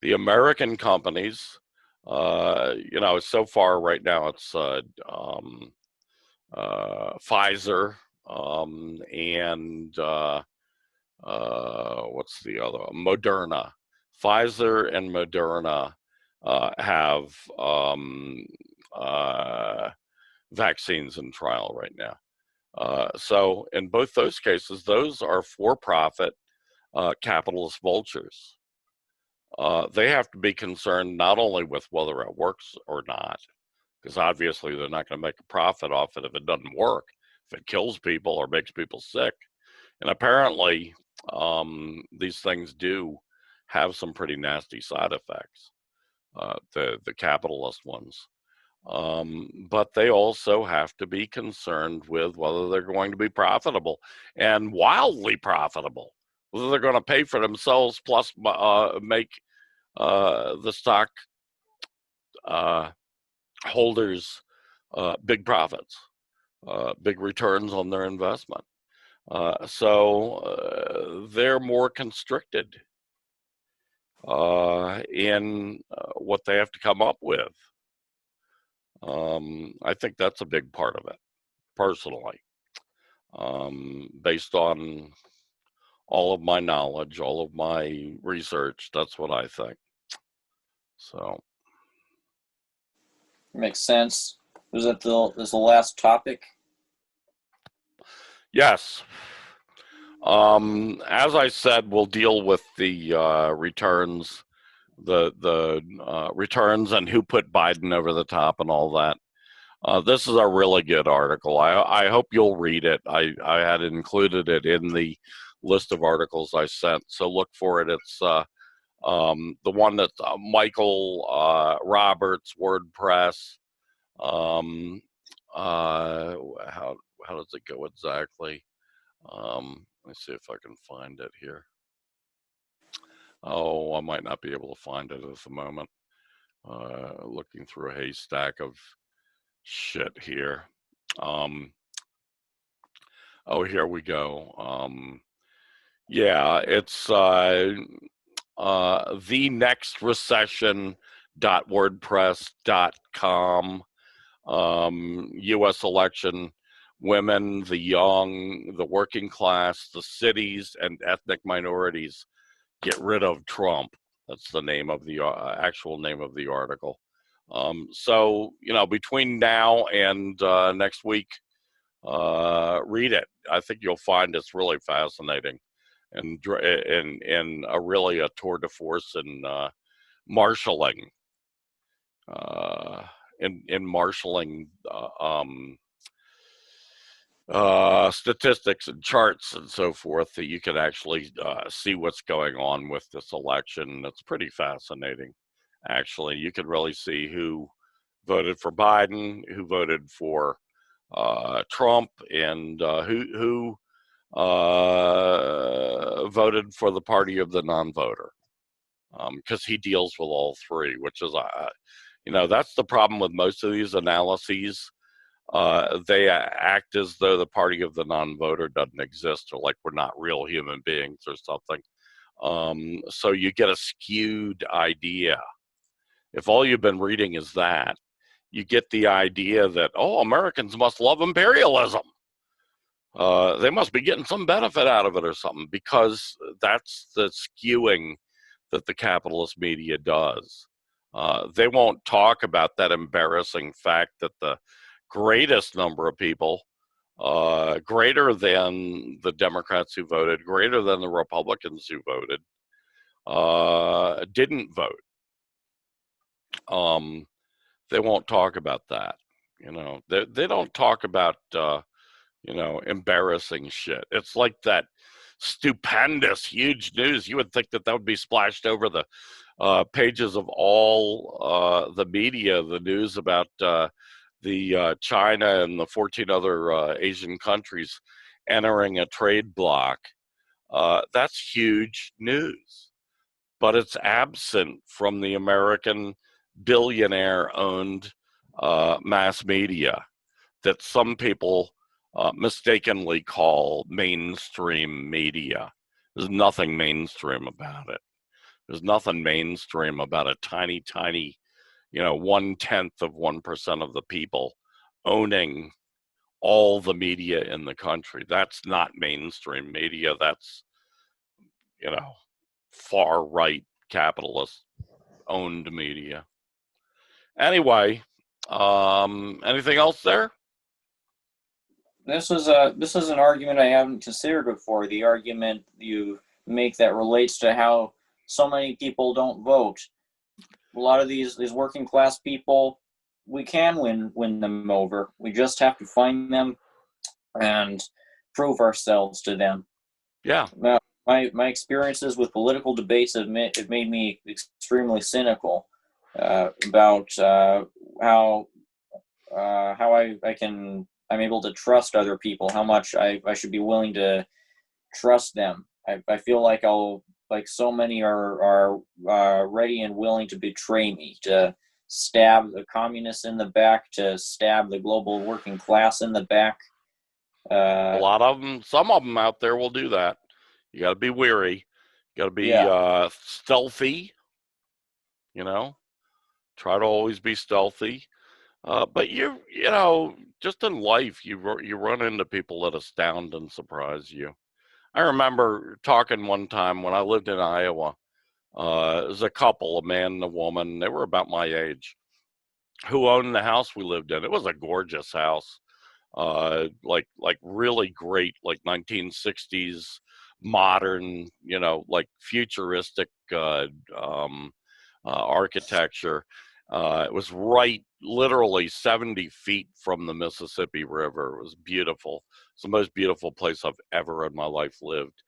The American companies, you know, so far right now it's Pfizer and what's the other? Moderna. Pfizer and Moderna have vaccines in trial right now. So in both those cases, those are for-profit capitalist vultures. They have to be concerned not only with whether it works or not, because obviously they're not going to make a profit off it if it doesn't work, if it kills people or makes people sick. And apparently, these things do have some pretty nasty side effects, the capitalist ones. But they also have to be concerned with whether they're going to be profitable and wildly profitable, whether they're going to pay for themselves plus make the stock holders big profits, big returns on their investment. So they're more constricted in what they have to come up with. I think that's a big part of it, personally, based on all of my knowledge, all of my research. That's what I think. So makes sense. Was that the last topic? Yes. As I said, we'll deal with the returns, the returns and who put Biden over the top and all that. This is a really good article. I hope you'll read it. I had included it in the list of articles I sent, so look for it. It's the one that Michael Roberts, WordPress. How does it go exactly? Let's see if I can find it here. Oh, I might not be able to find it at the moment. Looking through a haystack of shit here. Oh, here we go. Yeah, it's thenextrecession.wordpress.com. U.S. election, women, the young, the working class, the cities, and ethnic minorities get rid of Trump. That's the name of the actual name of the article. So, between now and next week, read it. I think you'll find it's really fascinating, and really a tour de force in marshaling, in marshaling statistics and charts and so forth, that you can actually see what's going on with this election. It's pretty fascinating, actually. You can really see who voted for Biden, who voted for Trump, and who voted for the party of the non-voter, because he deals with all three, which is, that's the problem with most of these analyses. They act as though the party of the non-voter doesn't exist, or like we're not real human beings or something. So you get a skewed idea. If all you've been reading is that, you get the idea that, oh, Americans must love imperialism. They must be getting some benefit out of it or something, because that's the skewing that the capitalist media does. They won't talk about that embarrassing fact that the greatest number of people, greater than the Democrats who voted, greater than the Republicans who voted, didn't vote. They won't talk about that. They don't talk about embarrassing shit. It's like that stupendous, huge news. You would think that would be splashed over the pages of all the media, the news about the China and the 14 other Asian countries entering a trade bloc. That's huge news, but it's absent from the American billionaire-owned mass media that some people mistakenly call mainstream media. There's nothing mainstream about it. There's nothing mainstream about a tiny, tiny, 1/10 of 1% of the people owning all the media in the country. That's not mainstream media. That's, far right capitalist owned media. Anyway, anything else there? This is an argument I haven't considered before. The argument you make that relates to how so many people don't vote. A lot of these working class people, we can win them over. We just have to find them and prove ourselves to them. Yeah. My experiences with political debates have made me extremely cynical about how I'm able to trust other people, how much I should be willing to trust them. I feel like so many are ready and willing to betray me, to stab the communists in the back, to stab the global working class in the back. A lot of them, some of them out there will do that. You got to be wary. You got to be stealthy. Try to always be stealthy. But just in life, you run into people that astound and surprise you. I remember talking one time when I lived in Iowa. It was a couple, a man and a woman. They were about my age, who owned the house we lived in. It was a gorgeous house, like really great, like 1960s modern, like futuristic architecture. It was right, literally 70 feet from the Mississippi River. It was beautiful. It's the most beautiful place I've ever in my life lived.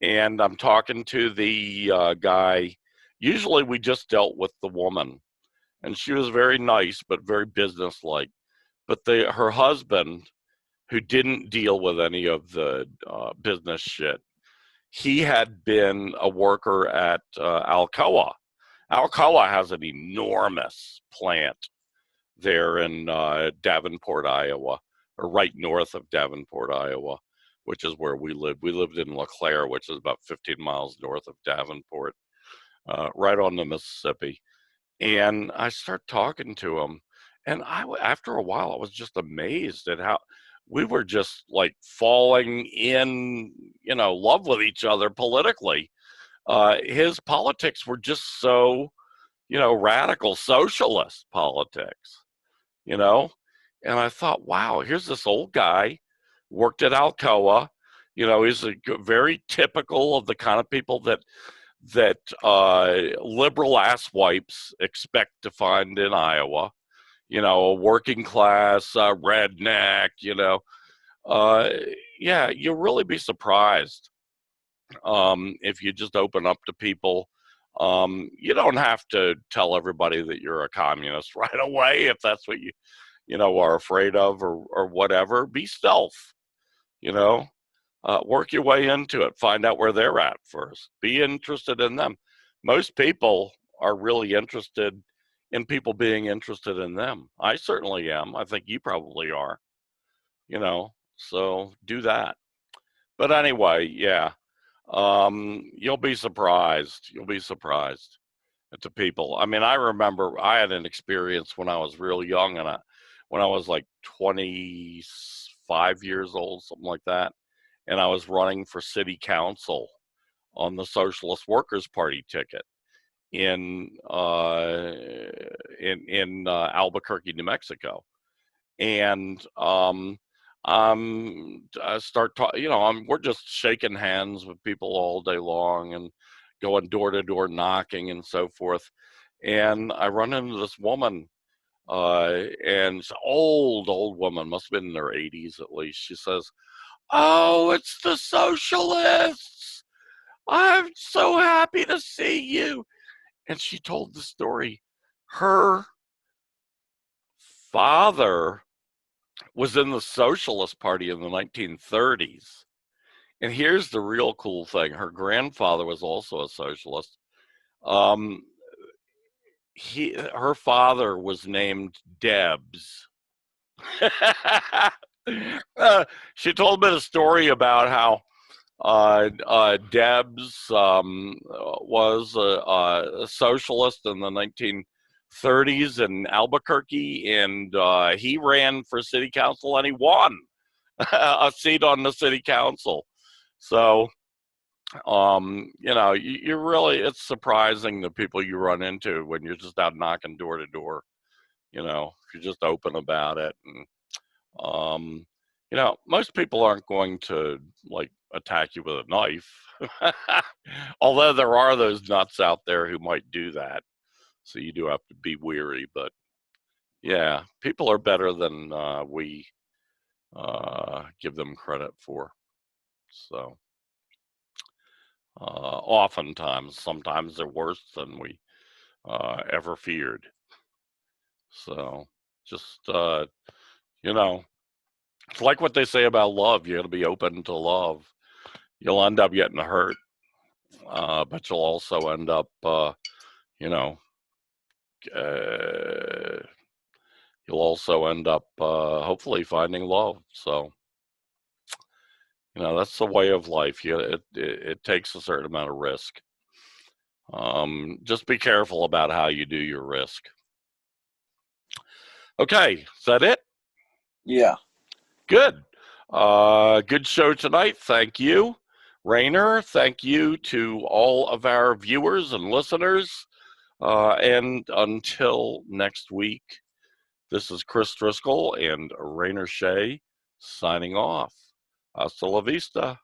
And I'm talking to the guy. Usually we just dealt with the woman, and she was very nice, but very businesslike. But her husband, who didn't deal with any of the business shit, he had been a worker at Alcoa. Alcoa has an enormous plant there in Davenport, Iowa, or right north of Davenport, Iowa, which is where we lived. We lived in LeClaire, which is about 15 miles north of Davenport, right on the Mississippi. And I start talking to him, and after a while, I was just amazed at how we were just like falling in, love with each other politically. His politics were just so radical socialist politics, And I thought, wow, here's this old guy, worked at Alcoa, he's very typical of the kind of people that liberal asswipes expect to find in Iowa, a working class redneck, yeah, you'll really be surprised if you just open up to people. You don't have to tell everybody that you're a communist right away if that's what you are afraid of or whatever. Be stealth, work your way into it. Find out where they're at first. Be interested in them. Most people are really interested in people being interested in them. I certainly am. I think you probably are, so do that. But anyway, yeah, you'll be surprised. You'll be surprised at the people. I mean, I remember I had an experience when I was real young, and when I was like 25 years old, something like that, and I was running for city council on the Socialist Workers Party ticket in Albuquerque, New Mexico, and I start talking. We're just shaking hands with people all day long and going door to door knocking and so forth. And I run into this woman, and it's an old woman, must have been in her 80s at least. She says, "Oh, it's the Socialists. I'm so happy to see you." And she told the story. Her father was in the Socialist Party in the 1930s. And here's the real cool thing. Her grandfather was also a socialist. Her father was named Debs. She told me a story about how Debs was a socialist in the 1930s in Albuquerque, and he ran for city council and he won a seat on the city council. So, you really, it's surprising the people you run into when you're just out knocking door to door, if you're just open about it. And, most people aren't going to like attack you with a knife, although there are those nuts out there who might do that. So you do have to be weary, but yeah, people are better than we give them credit for. So oftentimes, sometimes they're worse than we ever feared. So just, it's like what they say about love. You got to be open to love. You'll end up getting hurt, but you'll also end up, you'll also end up hopefully finding love. So, that's the way of life. It takes a certain amount of risk. Just be careful about how you do your risk. Okay, is that it? Yeah. Good. Good show tonight. Thank you, Rainer. Thank you to all of our viewers and listeners. And until next week, this is Chris Driscoll and Rainer Shea signing off. Hasta la vista.